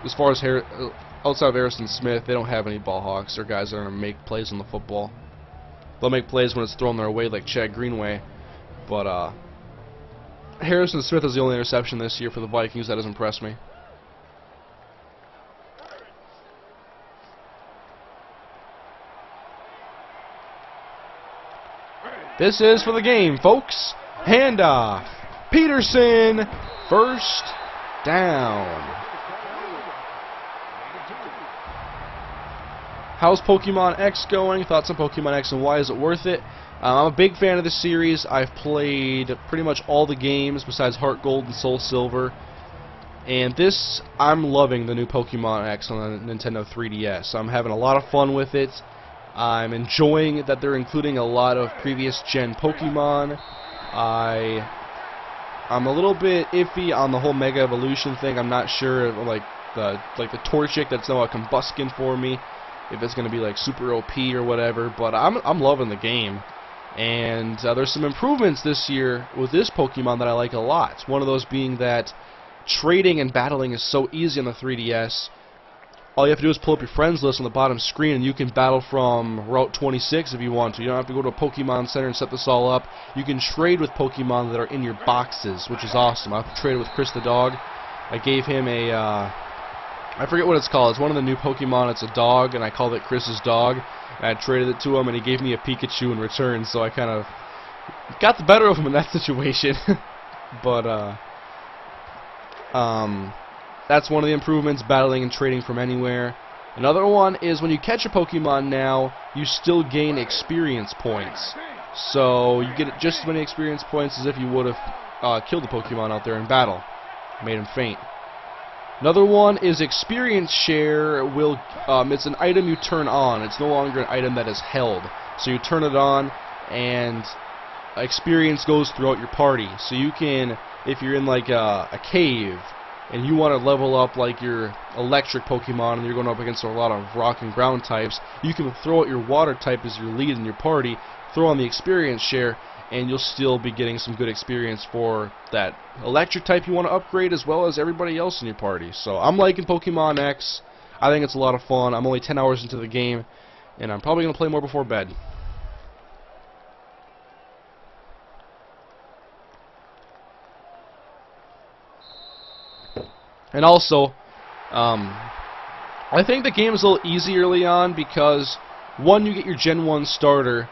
as far as outside of Harrison Smith, they don't have any ball hawks. They're guys that are going to make plays on the football. They'll make plays when it's thrown their way like Chad Greenway. But Harrison Smith is the only interception this year for the Vikings that has impressed me. This is for the game, folks. Handoff. Peterson. First down. How's Pokemon X going? Thoughts on Pokemon X and why is it worth it? I'm a big fan of the series. I've played pretty much all the games besides Heart Gold and Soul Silver. And this, I'm loving the new Pokemon X on the Nintendo 3DS. I'm having a lot of fun with it. I'm enjoying that they're including a lot of previous gen Pokemon. I'm a little bit iffy on the whole Mega Evolution thing. I'm not sure, like the Torchic that's now a Combuskin for me, if it's going to be like super OP or whatever. But I'm loving the game, And there's some improvements this year with this Pokemon that I like a lot. One of those being that trading and battling is so easy on the 3DS. All you have to do is pull up your friends list on the bottom screen, and you can battle from Route 26 if you want to. You don't have to go to a Pokemon Center and set this all up. You can trade with Pokemon that are in your boxes, which is awesome. I've traded with Chris the dog. I gave him a, I forget what it's called. It's one of the new Pokemon. It's a dog, and I called it Chris's dog. And I traded it to him, and he gave me a Pikachu in return, so I kind of got the better of him in that situation. But, that's one of the improvements, battling and trading from anywhere. Another one is when you catch a Pokemon now, you still gain experience points. So you get just as many experience points as if you would have killed the Pokemon out there in battle. Made him faint. Another one is experience share. It's an item you turn on. It's no longer an item that is held. So you turn it on, and experience goes throughout your party. So you can, if you're in like a cave, and you want to level up like your electric Pokemon and you're going up against a lot of rock and ground types, you can throw out your water type as your lead in your party, throw on the experience share, and you'll still be getting some good experience for that electric type you want to upgrade as well as everybody else in your party. So I'm liking Pokemon X. I think it's a lot of fun. I'm only 10 hours into the game, and I'm probably going to play more before bed. And also, I think the game is a little easy early on because, one, you get your Gen 1 starter,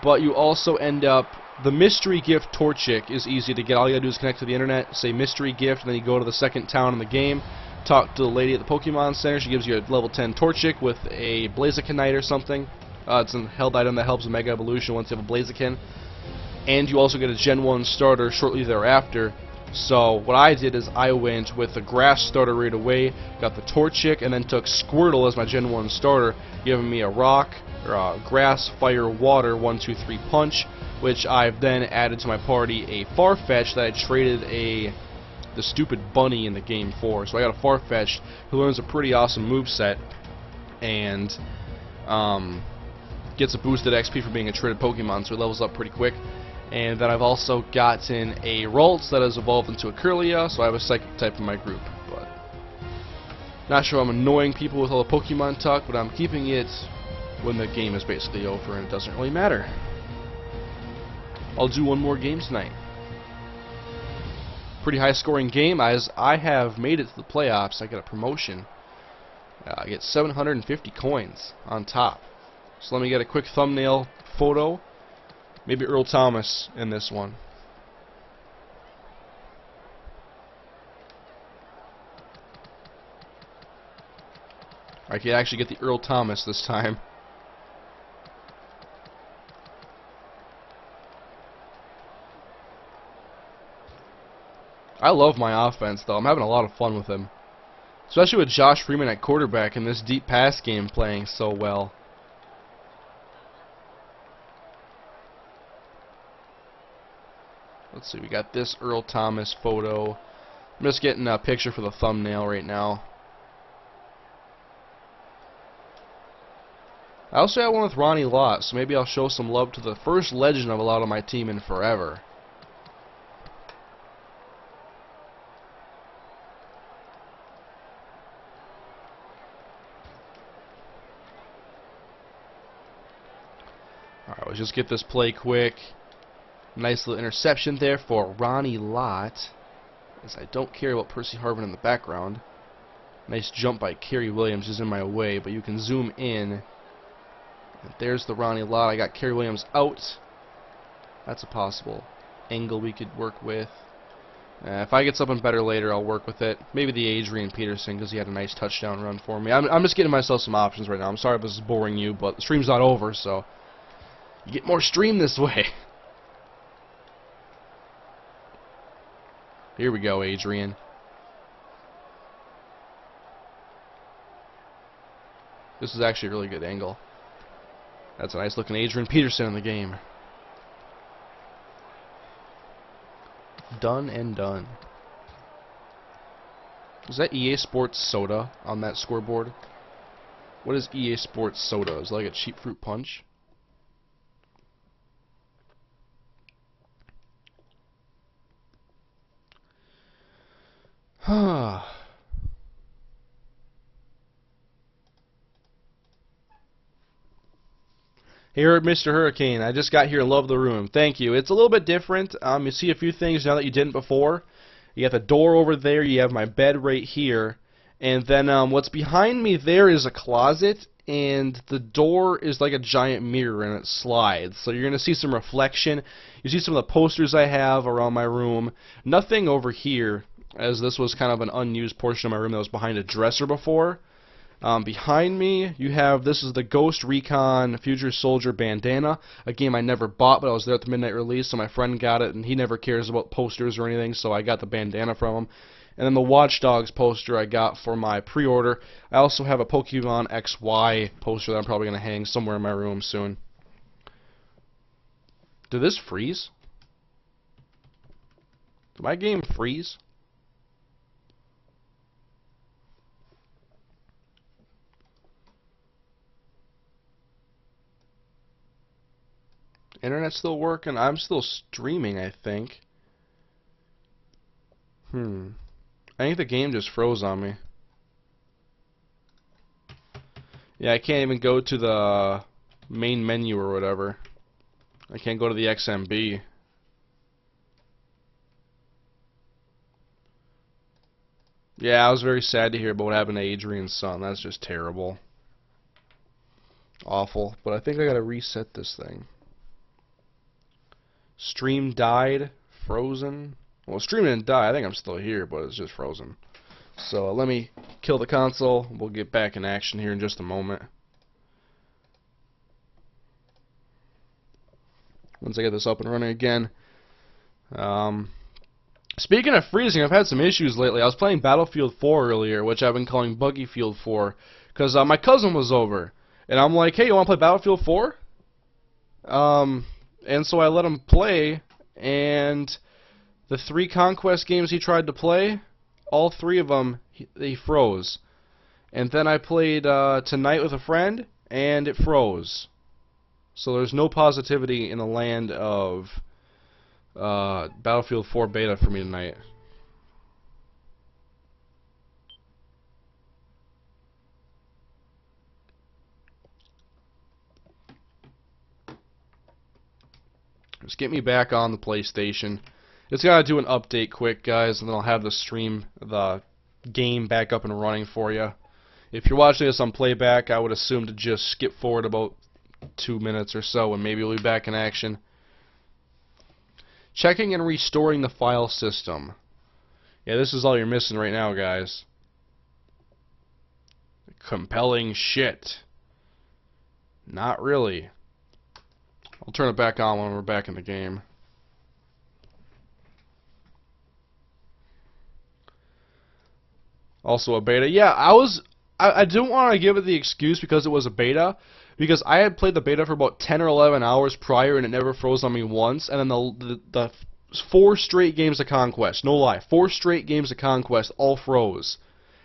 but you also end up, the mystery gift Torchic is easy to get. All you gotta do is connect to the internet, say mystery gift, and then you go to the second town in the game, talk to the lady at the Pokemon Center. She gives you a level 10 Torchic with a Blazikenite or something. It's a held item that helps with Mega Evolution once you have a Blaziken. And you also get a Gen 1 starter shortly thereafter. So what I did is I went with the grass starter right away, got the Torchic, and then took Squirtle as my Gen 1 starter, giving me a rock, or a grass, fire, water, 1, 2, 3 punch, which I've then added to my party a Farfetch that I traded the stupid bunny in the game for. So I got a Farfetch who learns a pretty awesome moveset and gets a boosted XP for being a traded Pokemon, so he levels up pretty quick. And then I've also gotten a Ralts that has evolved into a Kirlia, so I have a Psychic type in my group. But not sure I'm annoying people with all the Pokemon talk, but I'm keeping it when the game is basically over and it doesn't really matter. I'll do one more game tonight. Pretty high scoring game, as I have made it to the playoffs. I get a promotion. I get 750 coins on top. So let me get a quick thumbnail photo. Maybe Earl Thomas in this one. I can actually get the Earl Thomas this time. I love my offense, though. I'm having a lot of fun with him. Especially with Josh Freeman at quarterback and this deep pass game playing so well. Let's see, we got this Earl Thomas photo. I'm just getting a picture for the thumbnail right now. I also have one with Ronnie Lott, so maybe I'll show some love to the first legend of a lot of my team in forever. Alright, let's just get this play quick. Nice little interception there for Ronnie Lott, as I don't care about Percy Harvin in the background. Nice jump by Kerry Williams is in my way, but you can zoom in. And there's the Ronnie Lott. I got Kerry Williams out. That's a possible angle we could work with. If I get something better later, I'll work with it. Maybe the Adrian Peterson, because he had a nice touchdown run for me. I'm just getting myself some options right now. I'm sorry if this is boring you, but the stream's not over, so you get more stream this way. Here we go, Adrian. This is actually a really good angle. That's a nice looking Adrian Peterson in the game. Done and done. Is that EA Sports Soda on that scoreboard? What is EA Sports Soda? Is it like a cheap fruit punch? Here, MrHurriicane, I just got here. Love the room. Thank you. It's a little bit different. You see a few things now that you didn't before. You have the door over there. You have my bed right here. And then what's behind me there is a closet. And the door is like a giant mirror and it slides. So you're going to see some reflection. You see some of the posters I have around my room. Nothing over here, as this was kind of an unused portion of my room that was behind a dresser before. Behind me, you have, this is the Ghost Recon Future Soldier bandana, a game I never bought, but I was there at the midnight release, so my friend got it, and he never cares about posters or anything, so I got the bandana from him. And then the Watch Dogs poster I got for my pre-order. I also have a Pokemon XY poster that I'm probably going to hang somewhere in my room soon. Did this freeze? Did my game freeze? Internet's still working. I'm still streaming, I think. I think the game just froze on me. Yeah, I can't even go to the main menu or whatever. I can't go to the XMB. Yeah, I was very sad to hear about what happened to Adrian's son. That's just terrible. Awful. But I think I gotta reset this thing. Stream died, frozen. Well, stream didn't die. I think I'm still here, but it's just frozen. So let me kill the console. We'll get back in action here in just a moment. Once I get this up and running again. Speaking of freezing, I've had some issues lately. I was playing Battlefield 4 earlier, which I've been calling Buggy Field 4, because my cousin was over, and I'm like, hey, you want to play Battlefield 4? And so I let him play, and the 3 Conquest games he tried to play, all 3 of them, he froze. And then I played tonight with a friend, and it froze. So there's no positivity in the land of Battlefield 4 beta for me tonight. Just get me back on the PlayStation. It's gotta do an update quick, guys, and then I'll have the game back up and running for you. If you're watching this on playback, I would assume to just skip forward about 2 minutes or so, and maybe we'll be back in action. Checking and restoring the file system. Yeah, this is all you're missing right now, guys. Compelling shit. Not really. I'll turn it back on when we're back in the game. Also a beta. Yeah, I don't want to give it the excuse because it was a beta, because I had played the beta for about 10 or 11 hours prior and it never froze on me once, and then the 4 straight games of Conquest, no lie, 4 straight games of Conquest all froze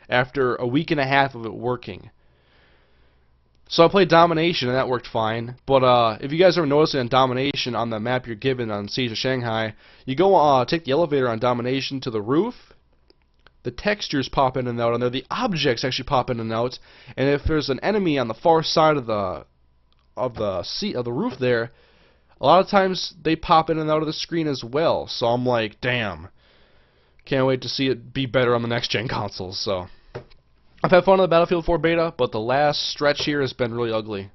after a week and a half of it working. So I played Domination and that worked fine, but if you guys ever noticed in Domination on the map you're given on Siege of Shanghai, you go take the elevator on Domination to the roof. The textures pop in and out, and the objects actually pop in and out. And if there's an enemy on the far side of the roof there, a lot of times they pop in and out of the screen as well. So I'm like, damn, can't wait to see it be better on the next gen consoles. So I've had fun on the Battlefield 4 beta, but the last stretch here has been really ugly.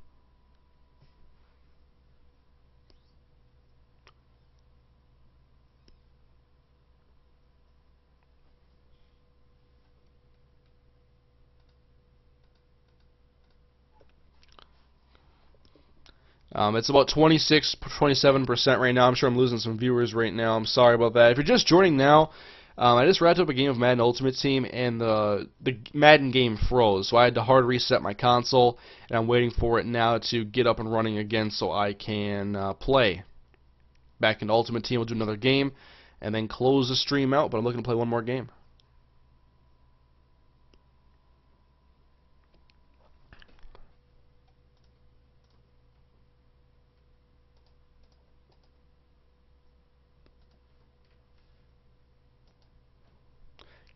It's about 26, 27% right now. I'm sure I'm losing some viewers right now. I'm sorry about that. If you're just joining now, I just wrapped up a game of Madden Ultimate Team, and the Madden game froze. So I had to hard reset my console, and I'm waiting for it now to get up and running again so I can play. Back into Ultimate Team, we'll do another game, and then close the stream out, but I'm looking to play one more game.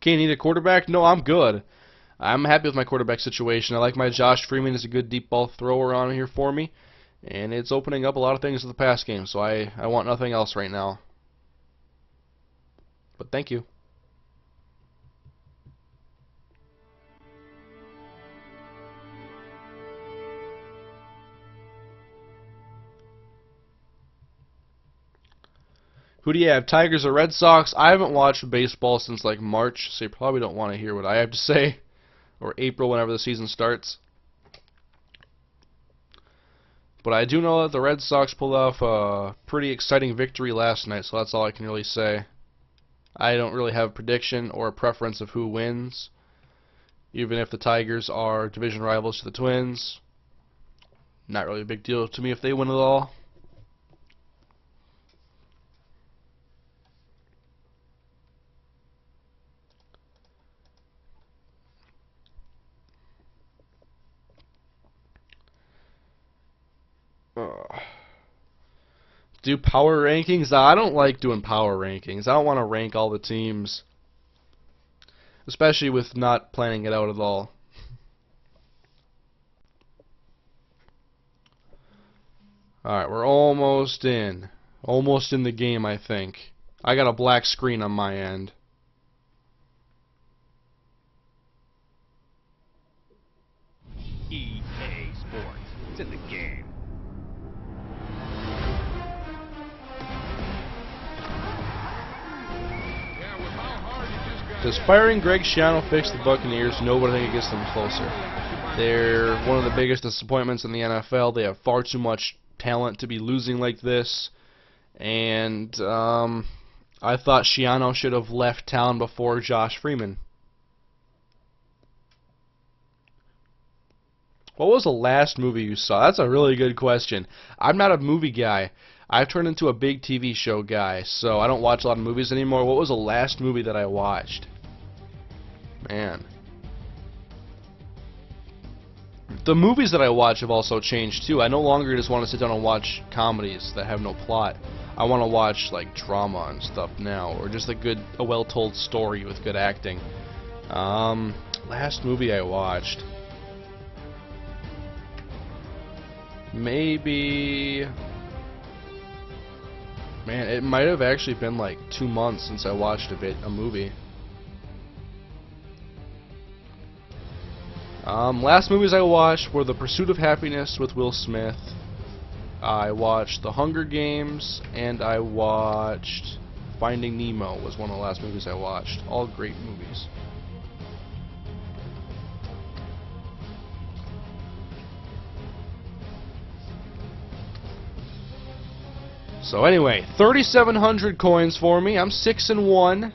MrHurriicane need a quarterback? No, I'm good. I'm happy with my quarterback situation. I like my Josh Freeman as a good deep ball thrower on here for me. And it's opening up a lot of things to the pass game, so I want nothing else right now. But thank you. Who do you have, Tigers or Red Sox? I haven't watched baseball since like March, so you probably don't want to hear what I have to say. Or April, whenever the season starts. But I do know that the Red Sox pulled off a pretty exciting victory last night, so that's all I can really say. I don't really have a prediction or a preference of who wins. Even if the Tigers are division rivals to the Twins. Not really a big deal to me if they win it all. Do power rankings? I don't like doing power rankings. I don't want to rank all the teams. Especially with not planning it out at all. Alright, we're almost in. Almost in the game, I think. I got a black screen on my end. EA Sports. It's in the game. Does firing Greg Schiano fix the Buccaneers? No, but I think it gets them closer. They're one of the biggest disappointments in the NFL. They have far too much talent to be losing like this. And I thought Schiano should have left town before Josh Freeman. What was the last movie you saw? That's a really good question. I'm not a movie guy. I've turned into a big TV show guy, so I don't watch a lot of movies anymore. What was the last movie that I watched? Man. The movies that I watch have also changed too. I no longer just want to sit down and watch comedies that have no plot. I want to watch like drama and stuff now, or just a well-told story with good acting. Last movie I watched. Maybe... Man, it might have actually been like 2 months since I watched a movie. Last movies I watched were The Pursuit of Happiness with Will Smith. I watched The Hunger Games, and I watched Finding Nemo was one of the last movies I watched. All great movies. So anyway, 3,700 coins for me. I'm 6-1.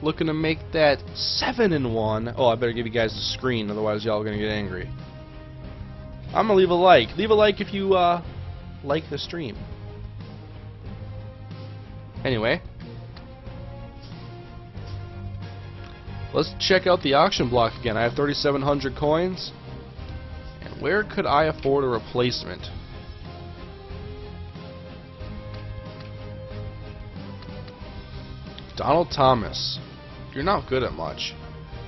Looking to make that 7-1. Oh, I better give you guys the screen, otherwise y'all are gonna get angry. I'm gonna leave a like. Leave a like if you like the stream. Anyway, let's check out the auction block again. I have 3,700 coins. And where could I afford a replacement? Donald Thomas. You're not good at much.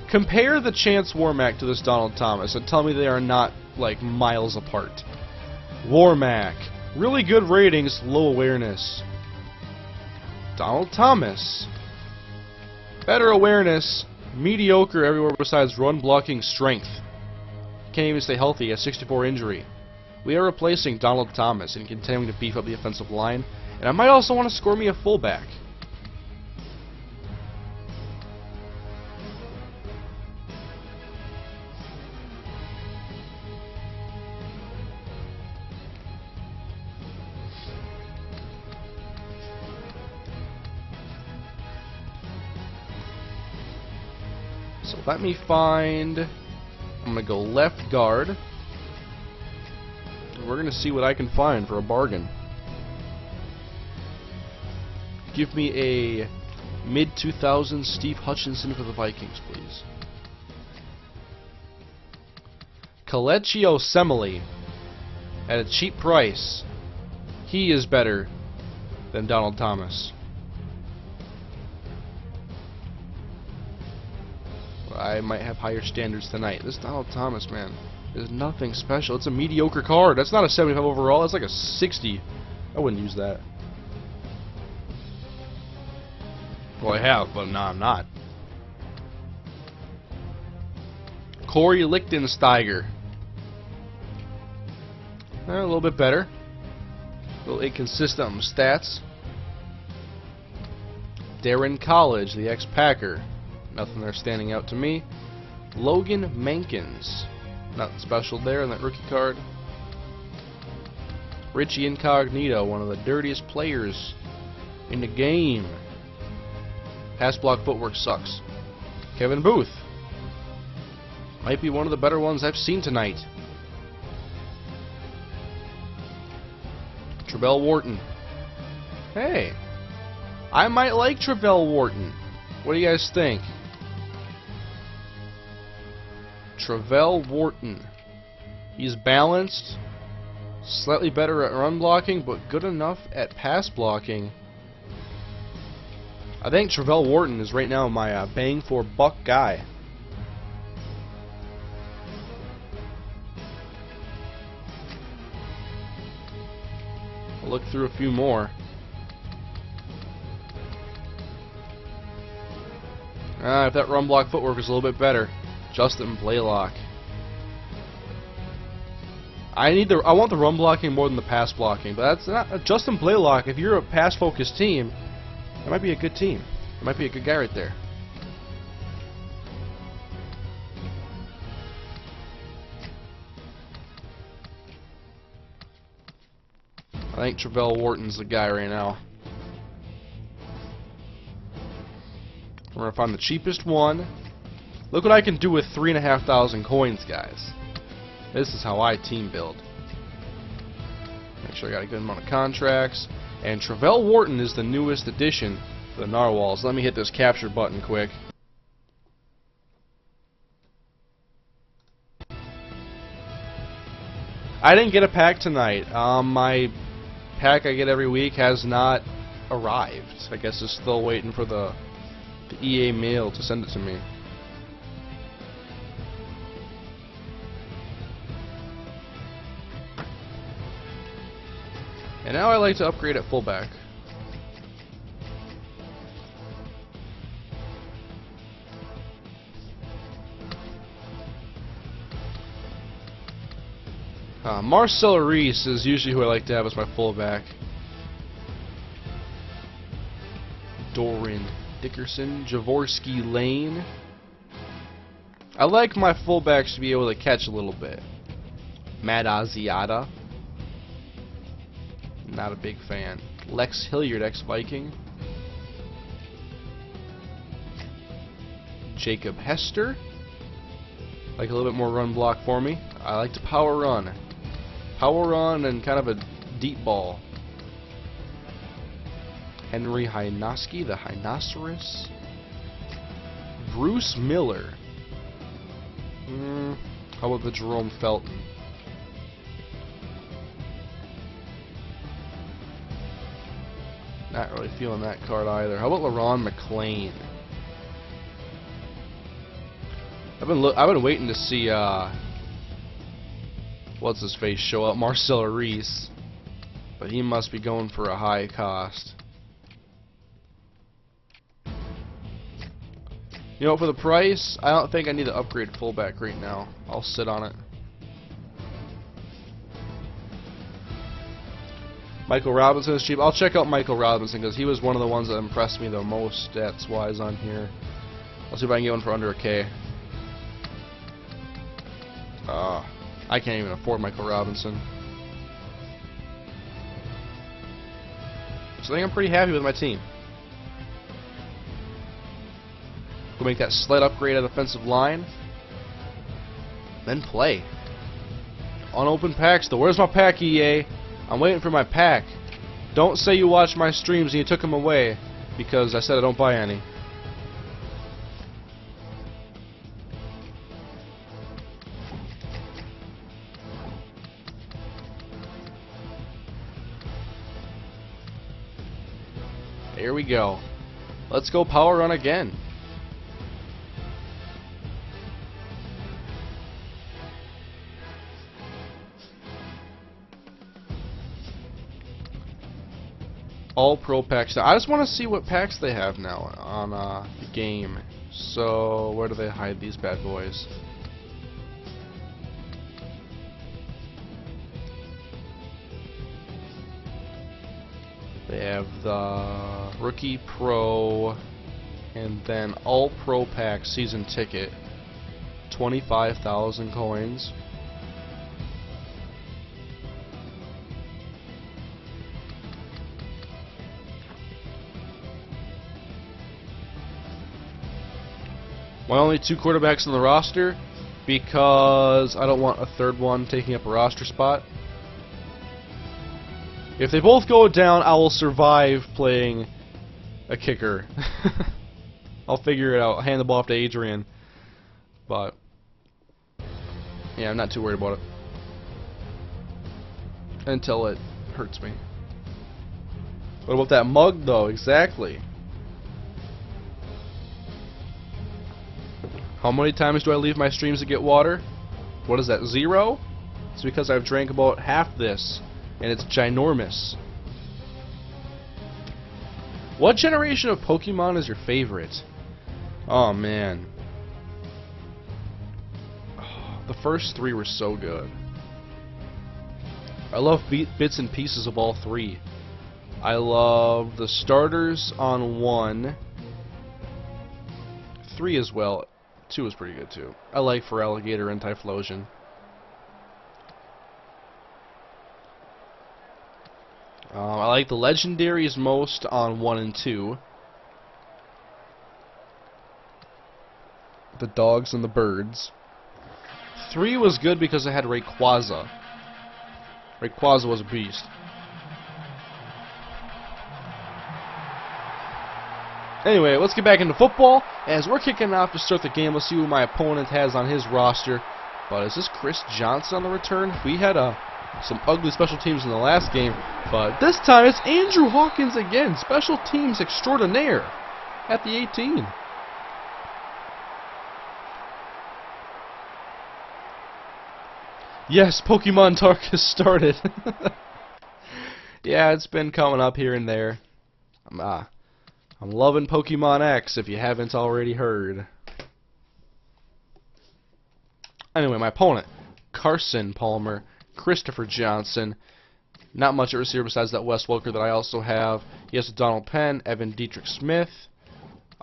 Compare the Chance Warmack to this Donald Thomas and tell me they are not, like, miles apart. Warmack. Really good ratings, low awareness. Donald Thomas. Better awareness, mediocre everywhere besides run blocking strength. Can't even stay healthy, has 64 injury. We are replacing Donald Thomas and continuing to beef up the offensive line. And I might also want to score me a fullback. So let me find... I'm going to go left guard. We're going to see what I can find for a bargain. Give me a mid-2000s Steve Hutchinson for the Vikings, please. Kelechi Osemele at a cheap price. He is better than Donald Thomas. I might have higher standards tonight. This Donald Thomas, man, is nothing special. It's a mediocre card. That's not a 75 overall. That's like a 60. I wouldn't use that. Well, I have, but no, I'm not. Corey Lichtensteiger. A little bit better. A little inconsistent on stats. Darren College, the ex-Packer. Nothing there standing out to me. Logan Mankins. Nothing special there in that rookie card. Richie Incognito, one of the dirtiest players in the game. Pass block footwork sucks. Kevin Booth. Might be one of the better ones I've seen tonight. Travell Wharton. Hey, I might like Travell Wharton. What do you guys think? Travell Wharton. He's balanced, slightly better at run blocking, but good enough at pass blocking. I think Travell Wharton is right now my bang for buck guy. I'll look through a few more. If that run block footwork is a little bit better. Justin Blaylock. I want the run blocking more than the pass blocking, but that's not Justin Blaylock. If you're a pass focused team, that might be a good team. It might be a good guy right there. I think Travell Wharton's the guy right now. We're gonna find the cheapest one. Look what I can do with 3,500 coins, guys. This is how I team build. Make sure I got a good amount of contracts. And Travell Wharton is the newest addition to the Narwhals. Let me hit this capture button quick. I didn't get a pack tonight. My pack I get every week has not arrived. I guess it's still waiting for the EA mail to send it to me. And now I like to upgrade at fullback. Marcel Reese is usually who I like to have as my fullback. Doran Dickerson, Javorsky Lane. I like my fullbacks to be able to catch a little bit. Matt Asiata. Not a big fan. Lex Hilliard, ex-Viking. Jacob Hester. Like a little bit more run block for me. I like to power run. Power run and kind of a deep ball. Henry Hynoski, the Hinoceros. Bruce Miller. How about the Jerome Felton? Not really feeling that card either. How about LaRon McClain? I've been waiting to see what's his face show up, Marcel Reese, but he must be going for a high cost. You know, for the price, I don't think I need to upgrade fullback right now. I'll sit on it. Michael Robinson is cheap. I'll check out Michael Robinson because he was one of the ones that impressed me the most stats-wise on here. I'll see if I can get one for under a K. I can't even afford Michael Robinson. So I think I'm pretty happy with my team. We'll make that slight upgrade at offensive line. Then play. Unopened packs though. Where's my pack, EA? I'm waiting for my pack. Don't say you watched my streams and you took them away because I said I don't buy any. Here we go. Let's go power run again. All pro packs. Now, I just want to see what packs they have now on the game. So, where do they hide these bad boys? They have the Rookie Pro, and then All Pro Pack Season Ticket. 25,000 coins. Why only 2 quarterbacks on the roster? Because I don't want a third one taking up a roster spot. If they both go down, I will survive playing a kicker. I'll figure it out. I'll hand the ball off to Adrian. But yeah, I'm not too worried about it. Until it hurts me. What about that mug, though? Exactly. How many times do I leave my streams to get water? What is that, 0? It's because I've drank about half this, and it's ginormous. What generation of Pokemon is your favorite? Oh, man. The first 3 were so good. I love bits and pieces of all 3. I love the starters on 1. 3 as well. 2 is pretty good too. I like Feraligatr and Typhlosion. I like the legendaries most on 1 and 2. The dogs and the birds. 3 was good because it had Rayquaza. Rayquaza was a beast. Anyway, let's get back into football. As we're kicking off to start the game, let's see who my opponent has on his roster. But is this Chris Johnson on the return? We had some ugly special teams in the last game, but this time it's Andrew Hawkins again, special teams extraordinaire at the 18. Yes, Pokemon Talk has started. Yeah, it's been coming up here and there. I'm loving Pokemon X, if you haven't already heard. Anyway, my opponent, Carson Palmer, Christopher Johnson. Not much at receiver besides that Wes Welker that I also have. He has Donald Penn, Evan Dietrich Smith.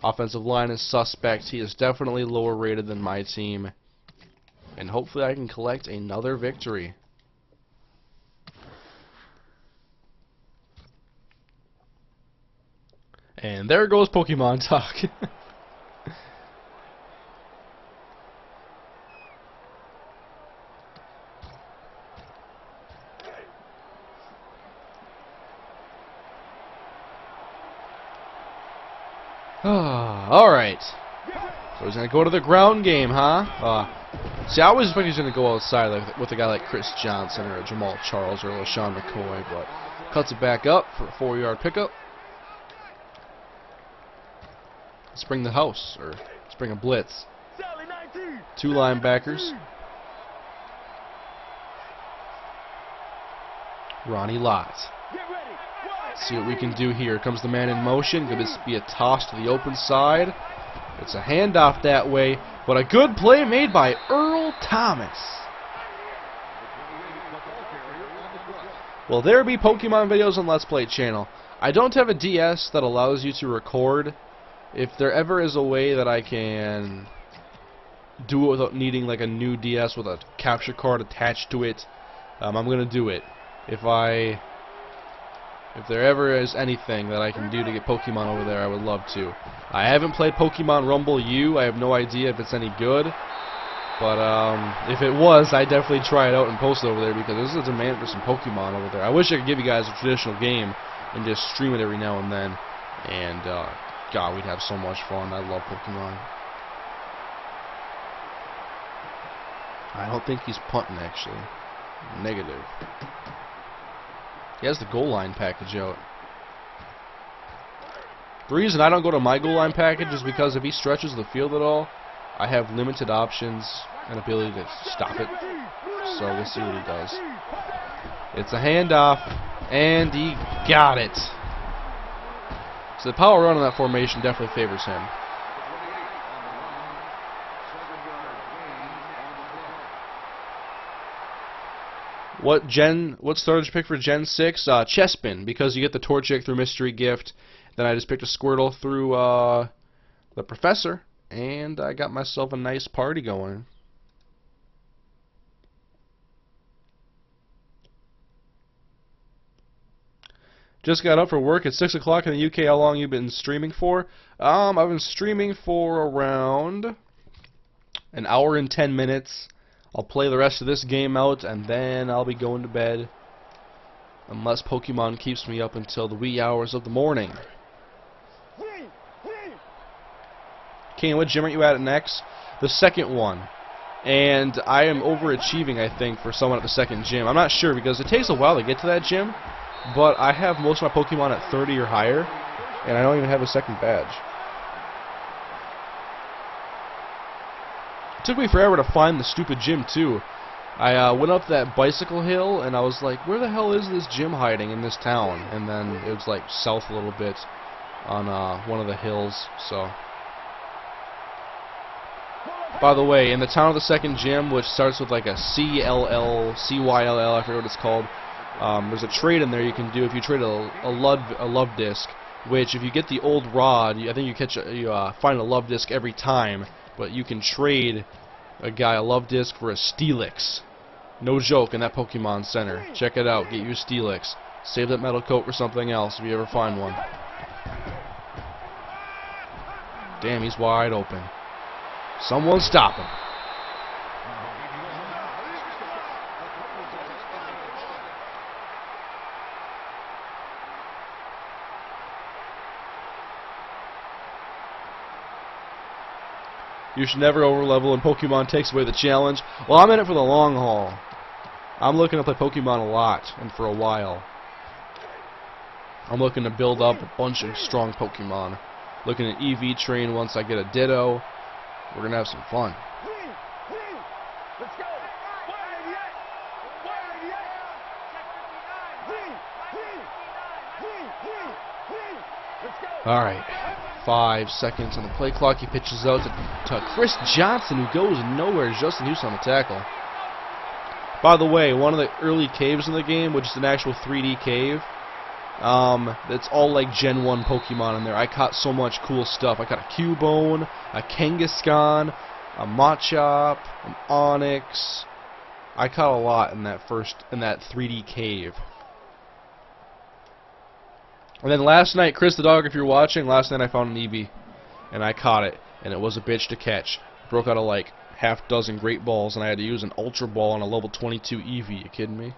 Offensive line is suspect. He is definitely lower rated than my team. And hopefully I can collect another victory. And there goes Pokemon Talk. Alright. So he's going to go to the ground game, huh? See, I always think he's going to go outside like, with a guy like Chris Johnson or a Jamal Charles or a LaShawn McCoy, but cuts it back up for a 4-yard pickup. Let's bring the house, or let's bring a blitz. 2 linebackers. Ronnie Lott. See what we can do here. Comes the man in motion. Could this be a toss to the open side? It's a handoff that way, but a good play made by Earl Thomas. Well, there be Pokemon videos on Let's Play channel. I don't have a DS that allows you to record. If there ever is a way that I can do it without needing like a new DS with a capture card attached to it, I'm going to do it. If there ever is anything that I can do to get Pokemon over there, I would love to. I haven't played Pokemon Rumble U. I have no idea if it's any good. But if it was, I'd definitely try it out and post it over there because there's a demand for some Pokemon over there. I wish I could give you guys a traditional game and just stream it every now and then. And God, we'd have so much fun. I love Pokemon. I don't think he's punting, actually. Negative. He has the goal line package out. The reason I don't go to my goal line package is because if he stretches the field at all, I have limited options and ability to stop it. So we'll see what he does. It's a handoff, and he got it. So the power run on that formation definitely favors him. What starter did you pick for Gen 6? Chespin, because you get the Torchic through Mystery Gift. Then I just picked a Squirtle through the Professor, and I got myself a nice party going. Just got up for work at 6 o'clock in the UK. How long you been streaming for? I've been streaming for around an hour and 10 minutes. I'll play the rest of this game out, and then I'll be going to bed. Unless Pokemon keeps me up until the wee hours of the morning. Kane, what gym are you at next? The second one. And I am overachieving, I think, for someone at the second gym. I'm not sure, because it takes a while to get to that gym. But I have most of my Pokemon at 30 or higher, and I don't even have a second badge. It took me forever to find the stupid gym, too. I went up that bicycle hill, and I was like, where the hell is this gym hiding in this town? And then it was like south a little bit on one of the hills. So, by the way, in the town of the second gym, which starts with like a CYLL, I forget what it's called, there's a trade in there you can do if you trade a love disc, which if you get the old rod, I think you find a love disc every time, but you can trade a guy a love disc for a Steelix. No joke, in that Pokemon Center. Check it out. Get you a Steelix. Save that metal coat for something else if you ever find one. Damn, he's wide open. Someone stop him. You should never overlevel, and Pokemon takes away the challenge. Well, I'm in it for the long haul. I'm looking to play Pokemon a lot, and for a while. I'm looking to build up a bunch of strong Pokemon. Looking at EV train once I get a Ditto. We're going to have some fun. Alright. 5 seconds on the play clock. He pitches out to Chris Johnson, who goes nowhere. Justin Houston on the tackle. By the way, one of the early caves in the game, which is an actual 3D cave, it's all like Gen 1 Pokemon in there. I caught so much cool stuff. I caught a Cubone, a Kangaskhan, a Machop, an Onix. I caught a lot in that 3D cave. And then last night, Chris the dog, if you're watching, last night I found an Eevee, and I caught it, and it was a bitch to catch. Broke out of like half dozen Great Balls, and I had to use an Ultra Ball on a level 22 Eevee. You kidding me?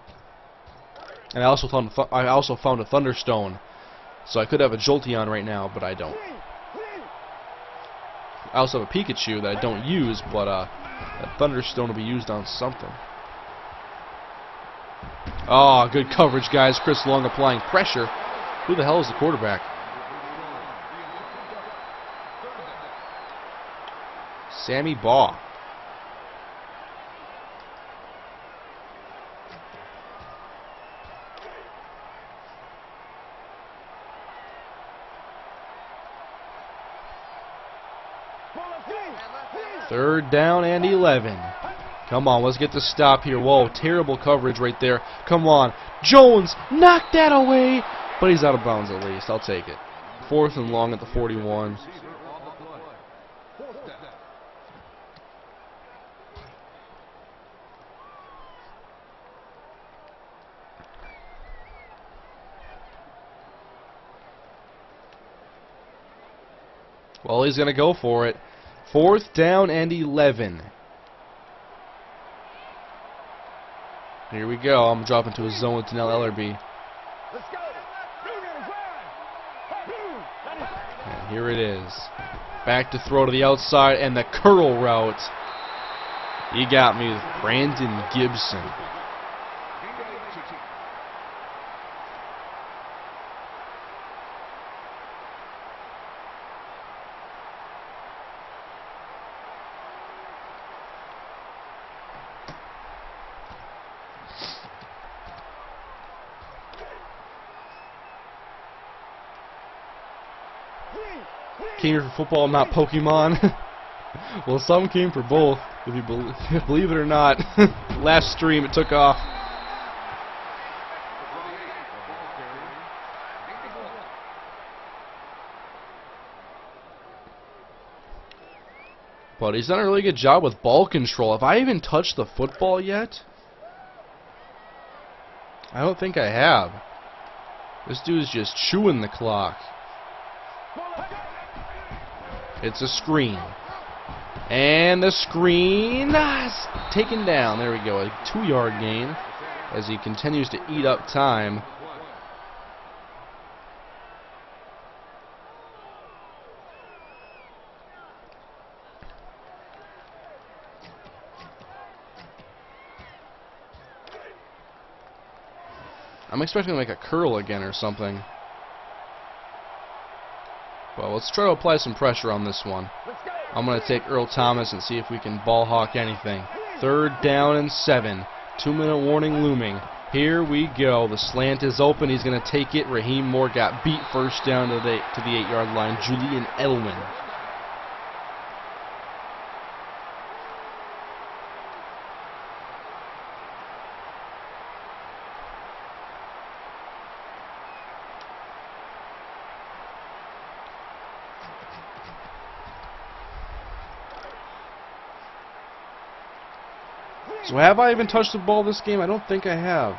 And I also found a Thunderstone, so I could have a Jolteon right now, but I don't. I also have a Pikachu that I don't use, but that Thunderstone will be used on something. Oh, good coverage, guys. Chris Long applying pressure. Who the hell is the quarterback? Sammy Baugh. Third down and 11. Come on, let's get the stop here. Whoa, terrible coverage right there. Come on. Jones, knock that away. But he's out of bounds at least. I'll take it. 4th and long at the 41. Well, he's going to go for it. 4th down and 11. Here we go. I'm dropping to a zone with Tanel Ellerby. And here it is. Back to throw to the outside, and the curl route. You got me with Brandon Gibson. came here for football, not Pokemon. Well, some came for both, if you believe it or not. Last stream, it took off. But he's done a really good job with ball control. Have I even touched the football yet? I don't think I have. This dude's just chewing the clock. It's a screen. And the screen is taken down. There we go. A 2-yard gain as he continues to eat up time. I'm expecting like a curl again or something. Well, let's try to apply some pressure on this one. I'm going to take Earl Thomas and see if we can ball hawk anything. 3rd down and 7. 2-minute warning looming. Here we go. The slant is open. He's going to take it. Raheem Moore got beat first down to the 8-yard line. Julian Edelman. So have I even touched the ball this game? I don't think I have.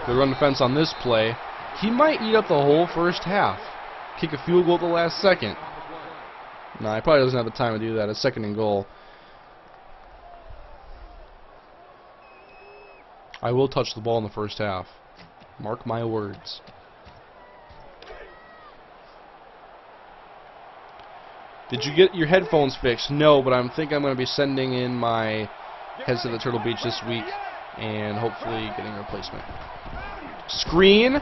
Good run defense on this play. He might eat up the whole first half. Kick a field goal at the last second. No, he probably doesn't have the time to do that. It's 2nd and goal. I will touch the ball in the first half. Mark my words. Did you get your headphones fixed? No, but I think I'm going to be sending in my headset to Turtle Beach this week and hopefully getting a replacement. Screen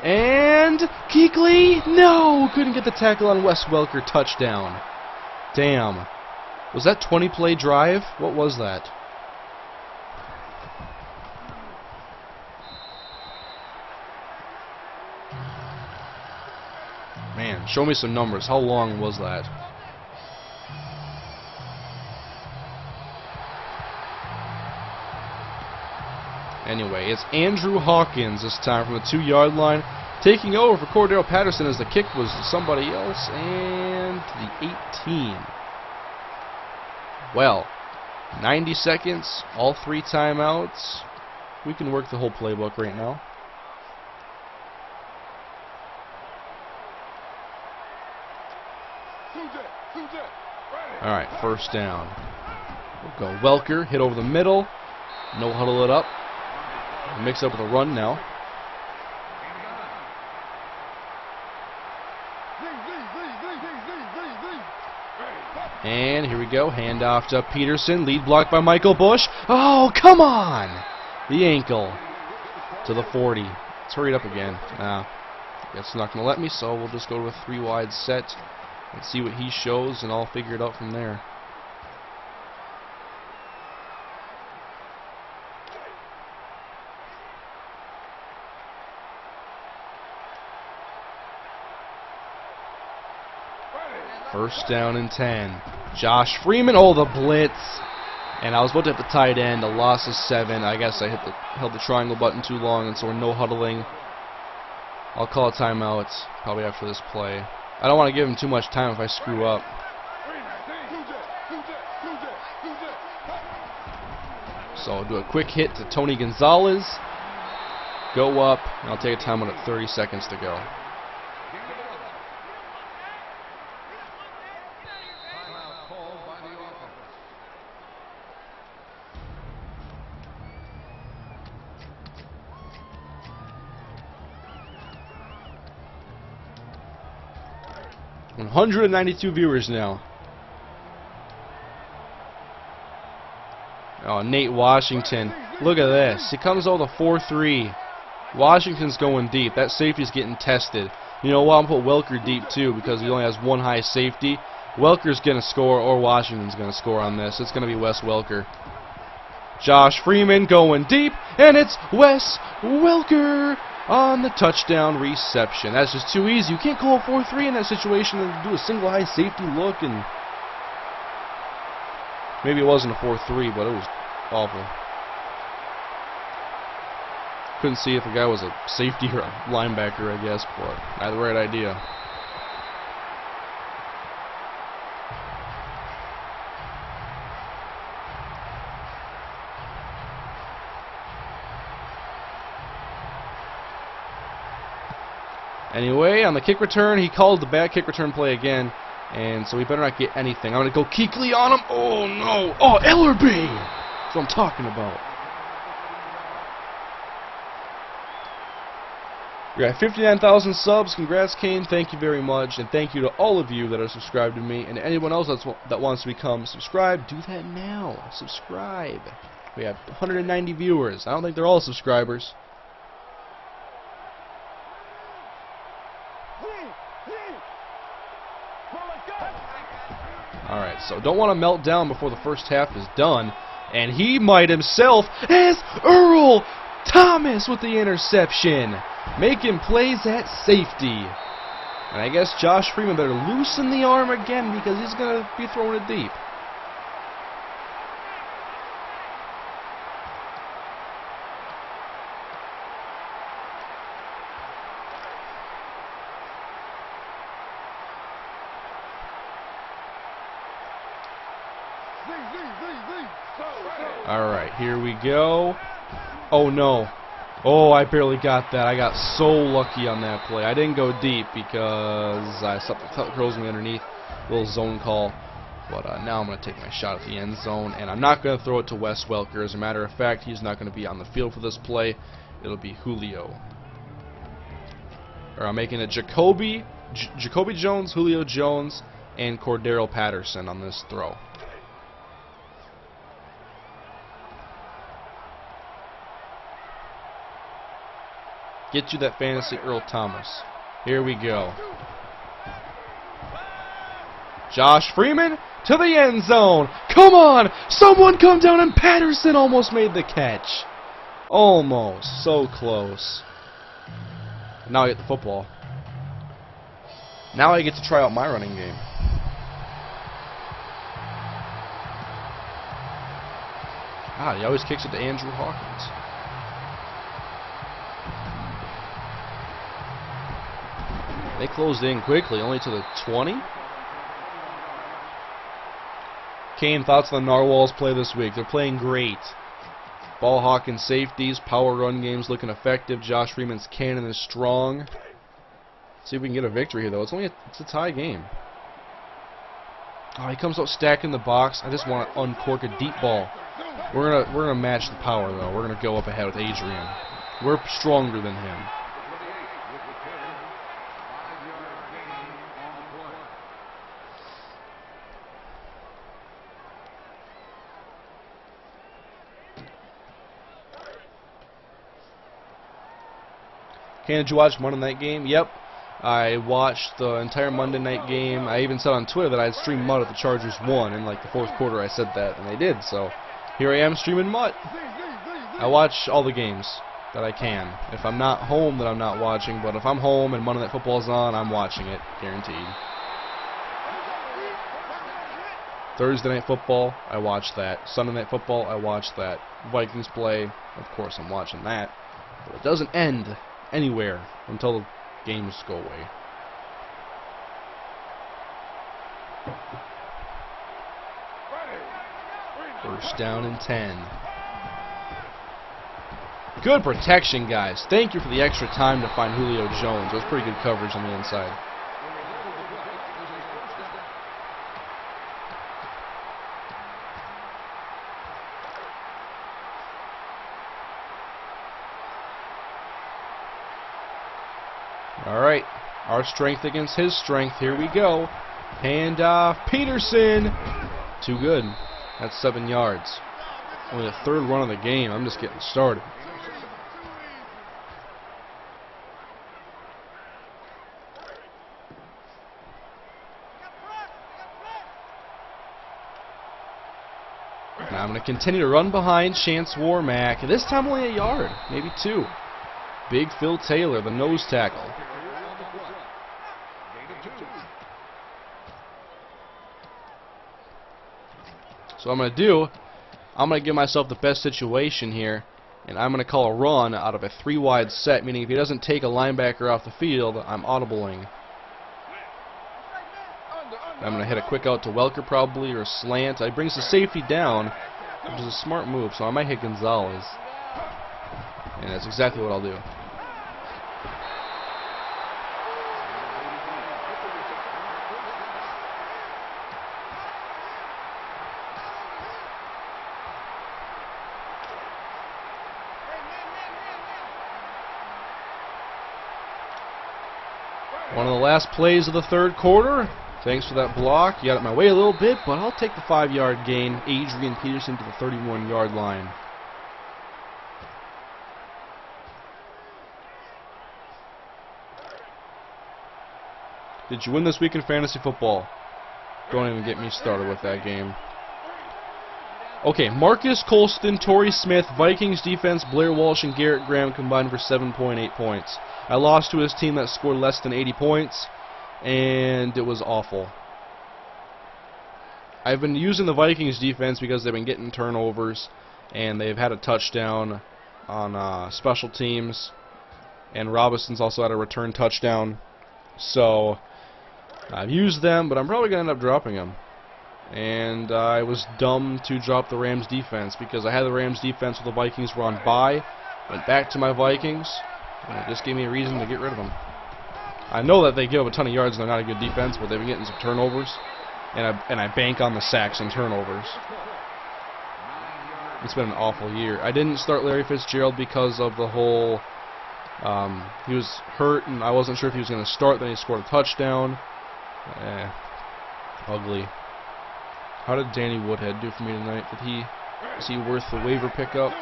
and Kuechly, no, couldn't get the tackle on Wes Welker. Touchdown. Damn. Was that 20-play drive? What was that? Man, show me some numbers. How long was that? Anyway, it's Andrew Hawkins this time from the 2-yard line, taking over for Cordero Patterson as the kick was to somebody else, and to the 18. Well, 90 seconds, all 3 timeouts. We can work the whole playbook right now. Alright, 1st down. We'll go Welker, hit over the middle, no huddle it up. Mix up with a run now. And here we go. Handoff to Peterson. Lead blocked by Michael Bush. Oh, come on! The ankle to the 40. Let's hurry it up again. Guess it's not going to let me, so we'll just go to a 3-wide set and see what he shows, and I'll figure it out from there. First down and 10. Josh Freeman. Oh, the blitz. And I was about to hit the tight end. A loss of 7. I guess I held the triangle button too long, and so we're no huddling. I'll call a timeout probably after this play. I don't want to give him too much time if I screw up. So I'll do a quick hit to Tony Gonzalez. Go up, and I'll take a timeout at 30 seconds to go. One 192 viewers now. Oh, Nate Washington. Look at this. He comes out with a 4-3. Washington's going deep. That safety's getting tested. You know what? I'm going to put Welker deep too because he only has one high safety. Welker's going to score or Washington's going to score on this. It's going to be Wes Welker. Josh Freeman going deep, and it's Wes Welker. on the touchdown reception. That's just too easy. You can't call a 4-3 in that situation and do a single high safety look. And maybe it wasn't a 4-3, but it was awful. Couldn't see if the guy was a safety or a linebacker, I guess, but I had the right idea. Anyway, on the kick return, he called the bad kick return play again, and so we better not get anything. I'm going to go Kuechly on him. Oh, no. Oh, Ellerby! That's what I'm talking about. We got 59,000 subs. Congrats, Kane. Thank you very much, and thank you to all of you that are subscribed to me, and anyone else that wants to become subscribed, do that now. Subscribe. We have 190 viewers. I don't think they're all subscribers. Alright, so don't want to melt down before the first half is done. And he might himself as Earl Thomas with the interception, making plays at safety. And I guess Josh Freeman better loosen the arm again because he's going to be throwing it deep. Alright, here we go. Oh no. Oh, I barely got that. I got so lucky on that play. I didn't go deep because I thought curls me underneath. Little zone call. But now I'm going to take my shot at the end zone. And I'm not going to throw it to Wes Welker. As a matter of fact, he's not going to be on the field for this play. It'll be Julio. Or I'm making it Jacoby Jones, Julio Jones, and Cordero Patterson on this throw. Get you that fantasy Earl Thomas. Here we go. Josh Freeman to the end zone. Come on! Someone come down, and Patterson almost made the catch. Almost. So close. Now I get the football. Now I get to try out my running game. God, he always kicks it to Andrew Hawkins. They closed in quickly, only to the 20. Kane, thoughts on the Narwhals play this week? They're playing great. Ball hawking safeties, power run games looking effective. Josh Freeman's cannon is strong. Let's see if we can get a victory here, though. It's a tie game. Oh, he comes out stacking the box. I just want to uncork a deep ball. We're gonna match the power, though. We're gonna go up ahead with Adrian. We're stronger than him. Did you watch Monday Night Game? Yep. I watched the entire Monday Night Game. I even said on Twitter that I'd stream MUT if the Chargers won. In like the fourth quarter I said that, and they did. So here I am streaming MUT. I watch all the games that I can. If I'm not home, then I'm not watching. But if I'm home and Monday Night Football's on, I'm watching it. Guaranteed. Thursday Night Football, I watch that. Sunday Night Football, I watch that. Vikings play, of course I'm watching that. But it doesn't end anywhere until the games go away. First down and 10. Good protection, guys. Thank you for the extra time to find Julio Jones. That was pretty good coverage on the inside. Alright, our strength against his strength. Here we go. Handoff. Peterson. Too good. That's 7 yards. Only the third run of the game. I'm just getting started. Now I'm going to continue to run behind Chance Warmack. This time only a yard, maybe 2. Big Phil Taylor, the nose tackle. So what I'm going to do, I'm going to give myself the best situation here, and I'm going to call a run out of a 3-wide set, meaning if he doesn't take a linebacker off the field, I'm audibling. I'm going to hit a quick out to Welker probably, or a slant. He brings the safety down, which is a smart move, so I might hit Gonzalez. And that's exactly what I'll do. One of the last plays of the third quarter. Thanks for that block. You got it my way a little bit, but I'll take the 5-yard gain. Adrian Peterson to the 31-yard line. Did you win this week in fantasy football? Don't even get me started with that game. Okay, Marcus Colston, Torrey Smith, Vikings defense, Blair Walsh, and Garrett Graham combined for 7.8 points. I lost to his team that scored less than 80 points, and it was awful. I've been using the Vikings defense because they've been getting turnovers, and they've had a touchdown on special teams, and Robinson's also had a return touchdown. So I've used them, but I'm probably going to end up dropping them. And I was dumb to drop the Rams defense because I had the Rams defense with the Vikings were on bye. Went back to my Vikings, and it just gave me a reason to get rid of them. I know that they give up a ton of yards and they're not a good defense, but they've been getting some turnovers. And I bank on the sacks and turnovers. It's been an awful year. I didn't start Larry Fitzgerald because of the whole... he was hurt, and I wasn't sure if he was going to start. Then he scored a touchdown. Ugly. How did Danny Woodhead do for me tonight? Is he worth the waiver pickup?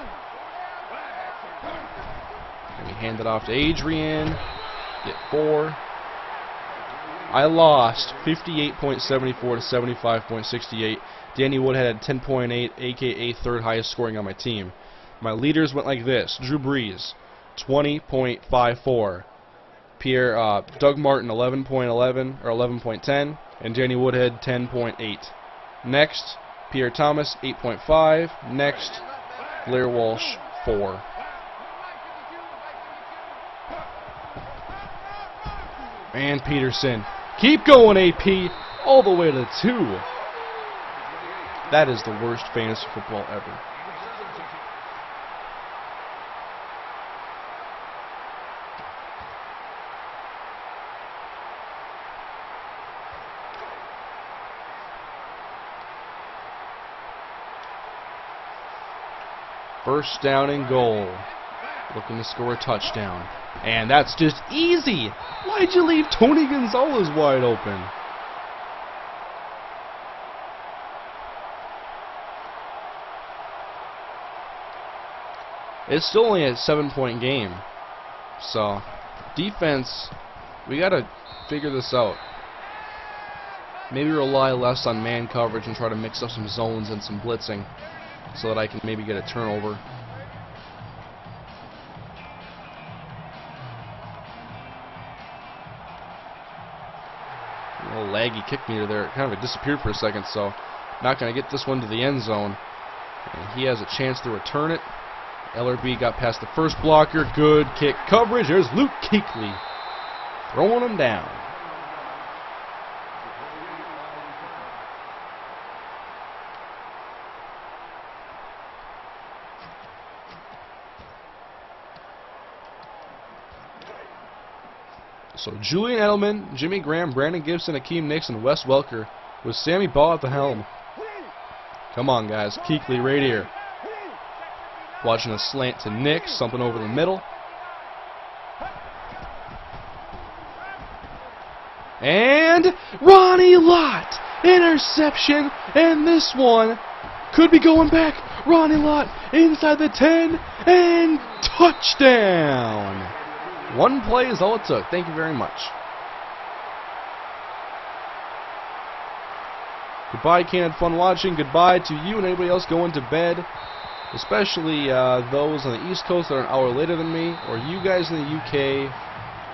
Let me hand it off to Adrian. Get 4. I lost 58.74 to 75.68. Danny Woodhead had 10.8, aka third highest scoring on my team. My leaders went like this: Drew Brees, 20.54. Doug Martin, 11.11 or 11.10, and Danny Woodhead, 10.8. Next, Pierre Thomas, 8.5. Next, Blair Walsh, 4. And Peterson. Keep going, AP, all the way to 2. That is the worst fantasy football ever. First down and goal. Looking to score a touchdown. And that's just easy. Why'd you leave Tony Gonzalez wide open? It's still only a 7-point game. So, defense, we got to figure this out. Maybe rely less on man coverage and try to mix up some zones and some blitzing so that I can maybe get a turnover. A little laggy kick meter there. It kind of disappeared for a second, so not going to get this one to the end zone. And he has a chance to return it. LRB got past the first blocker. Good kick coverage. There's Luke Kuechly throwing him down. So Julian Edelman, Jimmy Graham, Brandon Gibson, Akeem Nicks, and Wes Welker with Sammy Baugh at the helm. Come on, guys. Kuechly right here. Watching a slant to Nicks, something over the middle. And Ronnie Lott, interception, and this one could be going back. Ronnie Lott inside the 10, and touchdown. One play is all it took. Thank you very much. Goodbye, Ken. Had fun watching. Goodbye to you and anybody else going to bed. especially those on the East Coast that are an hour later than me, or you guys in the UK,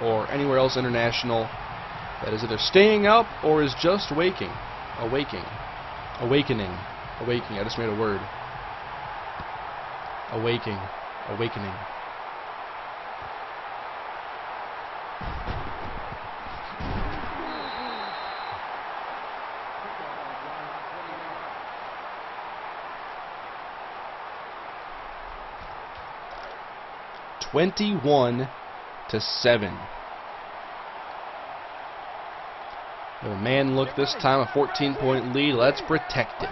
or anywhere else international that is either staying up or is just waking. Awakening. I just made a word. Awakening. $21-7. The man look this time, a 14-point lead. Let's protect it.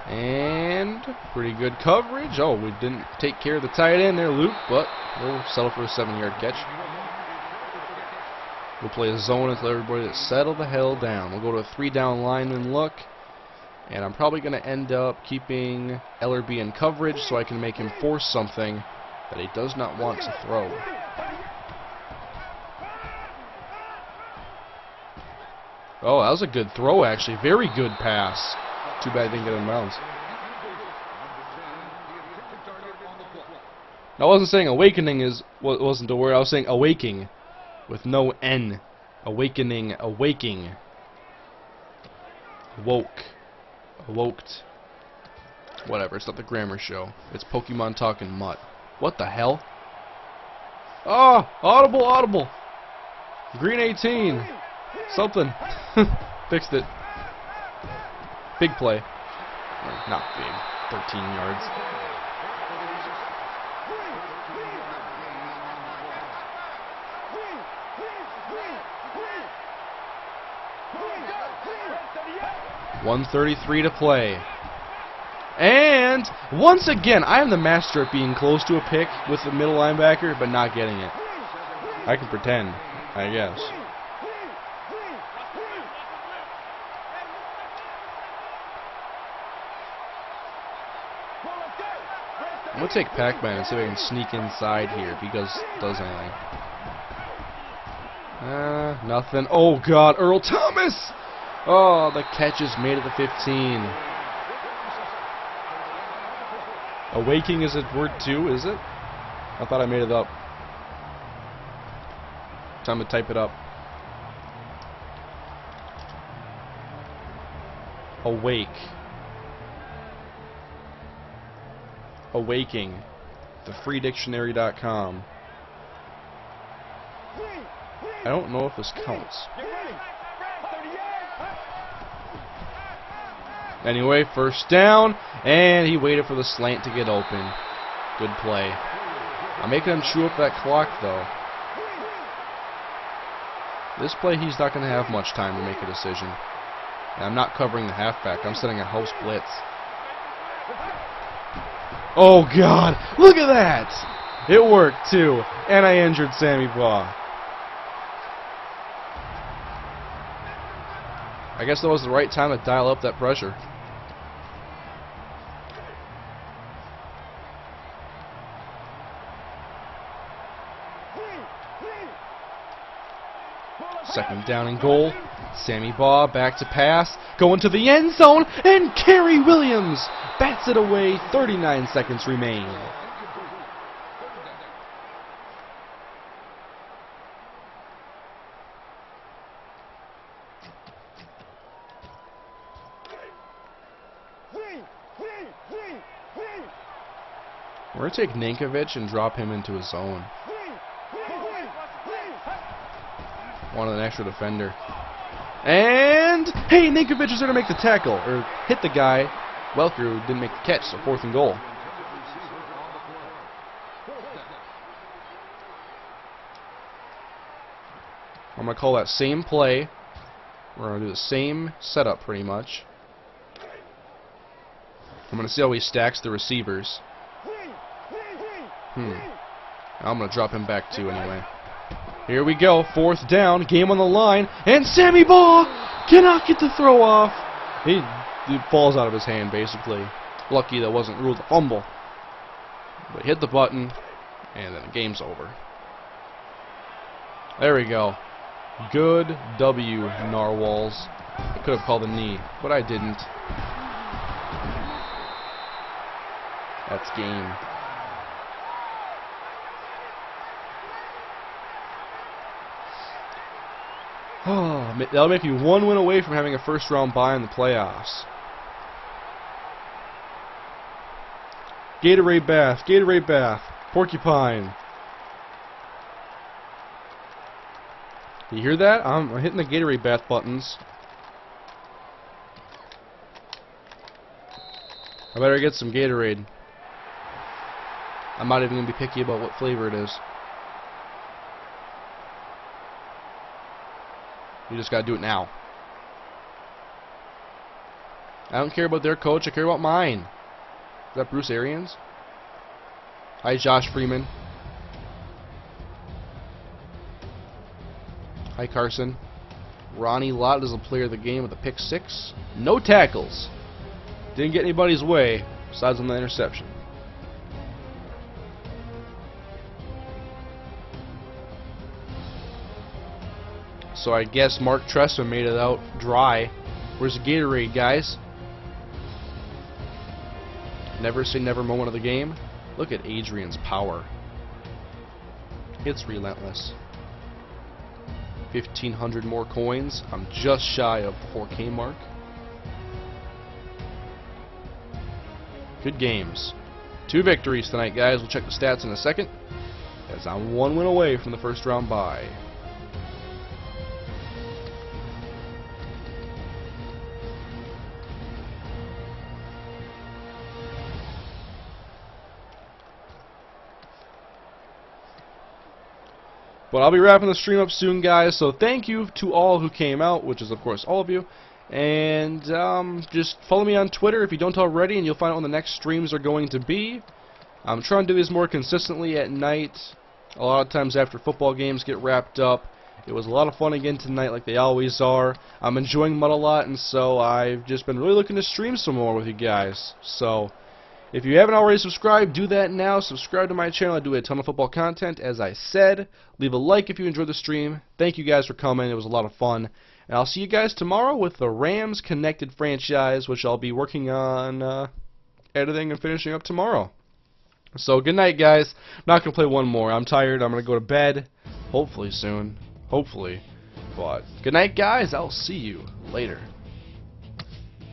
And pretty good coverage. Oh, we didn't take care of the tight end there, Luke, but we'll settle for a 7-yard catch. We'll play a zone and tell everybody to settle the hell down. We'll go to a 3-down lineman look. And I'm probably going to end up keeping Ellerby in coverage so I can make him force something that he does not want to throw. Oh, that was a good throw, actually. Very good pass. Too bad I didn't get in bounds. I wasn't saying awakening wasn't the word. I was saying awaking with no N. Awakening, awaking. Woke. Awoked. Whatever, it's not the grammar show. It's Pokemon talking mutt. What the hell? Oh, audible. Green 18. Something. Fixed it. Big play. Not big. 13 yards. $1:33 to play. And once again, I am the master at being close to a pick with the middle linebacker, but not getting it. I can pretend, I guess. I'm going to take Pac-Man and see if I can sneak inside here if he does anything. Nothing. Oh, God, Earl Thomas! Oh, the catch is made at the 15. Awaking is a word too, is it? I thought I made it up. Time to type it up. Awake. Awaking. TheFreeDictionary.com. I don't know if this counts. Anyway, first down, and he waited for the slant to get open. Good play. I'm making him chew up that clock, though. This play, he's not going to have much time to make a decision. And I'm not covering the halfback. I'm setting a house blitz. Oh, God. Look at that. It worked, too. And I injured Sammy Baugh. I guess that was the right time to dial up that pressure. Second down and goal. Sammy Baugh back to pass. Going to the end zone. And Kerry Williams bats it away. 39 seconds remain. We're going to take Ninkovich and drop him into a zone. Wanted an extra defender. And, hey, Ninkovich is there to make the tackle, or hit the guy. Welker didn't make the catch, so 4th and goal. I'm going to call that same play. We're going to do the same setup, pretty much. I'm going to see how he stacks the receivers. I'm going to drop him back, too, anyway. Here we go, 4th down, game on the line, and Sammy Baugh cannot get the throw off. It falls out of his hand, basically. Lucky that wasn't ruled a fumble. But hit the button, and then the game's over. There we go. Good W, Narwhals. I could have called a knee, but I didn't. That's game. Oh, that'll make you one win away from having a first round bye in the playoffs. Gatorade bath, Gatorade bath, porcupine. You hear that? I'm hitting the Gatorade bath buttons. I better get some Gatorade. I'm not even going to be picky about what flavor it is. You just got to do it now. I don't care about their coach, I care about mine. Is that Bruce Arians? Hi, Josh Freeman. Hi, Carson. Ronnie Lott is the player of the game with a pick 6. No tackles. Didn't get anybody's way, besides on the interception. So I guess Mark Trestman made it out dry. Where's the Gatorade, guys? Never say never moment of the game. Look at Adrian's power. It's relentless. 1,500 more coins. I'm just shy of the 4K mark. Good games. 2 victories tonight, guys. We'll check the stats in a second, as I'm 1 win away from the first round bye. But I'll be wrapping the stream up soon, guys, so thank you to all who came out, which is, of course, all of you. And just follow me on Twitter if you don't already, and you'll find out when the next streams are going to be. I'm trying to do these more consistently at night. A lot of times after football games get wrapped up. It was a lot of fun again tonight, like they always are. I'm enjoying Mud a lot, and so I've just been really looking to stream some more with you guys. So if you haven't already subscribed, do that now. Subscribe to my channel. I do a ton of football content, as I said. Leave a like if you enjoyed the stream. Thank you guys for coming. It was a lot of fun. And I'll see you guys tomorrow with the Rams Connected franchise, which I'll be working on editing and finishing up tomorrow. So good night, guys. I'm not going to play one more. I'm tired. I'm going to go to bed. Hopefully soon. Hopefully. But good night, guys. I'll see you later.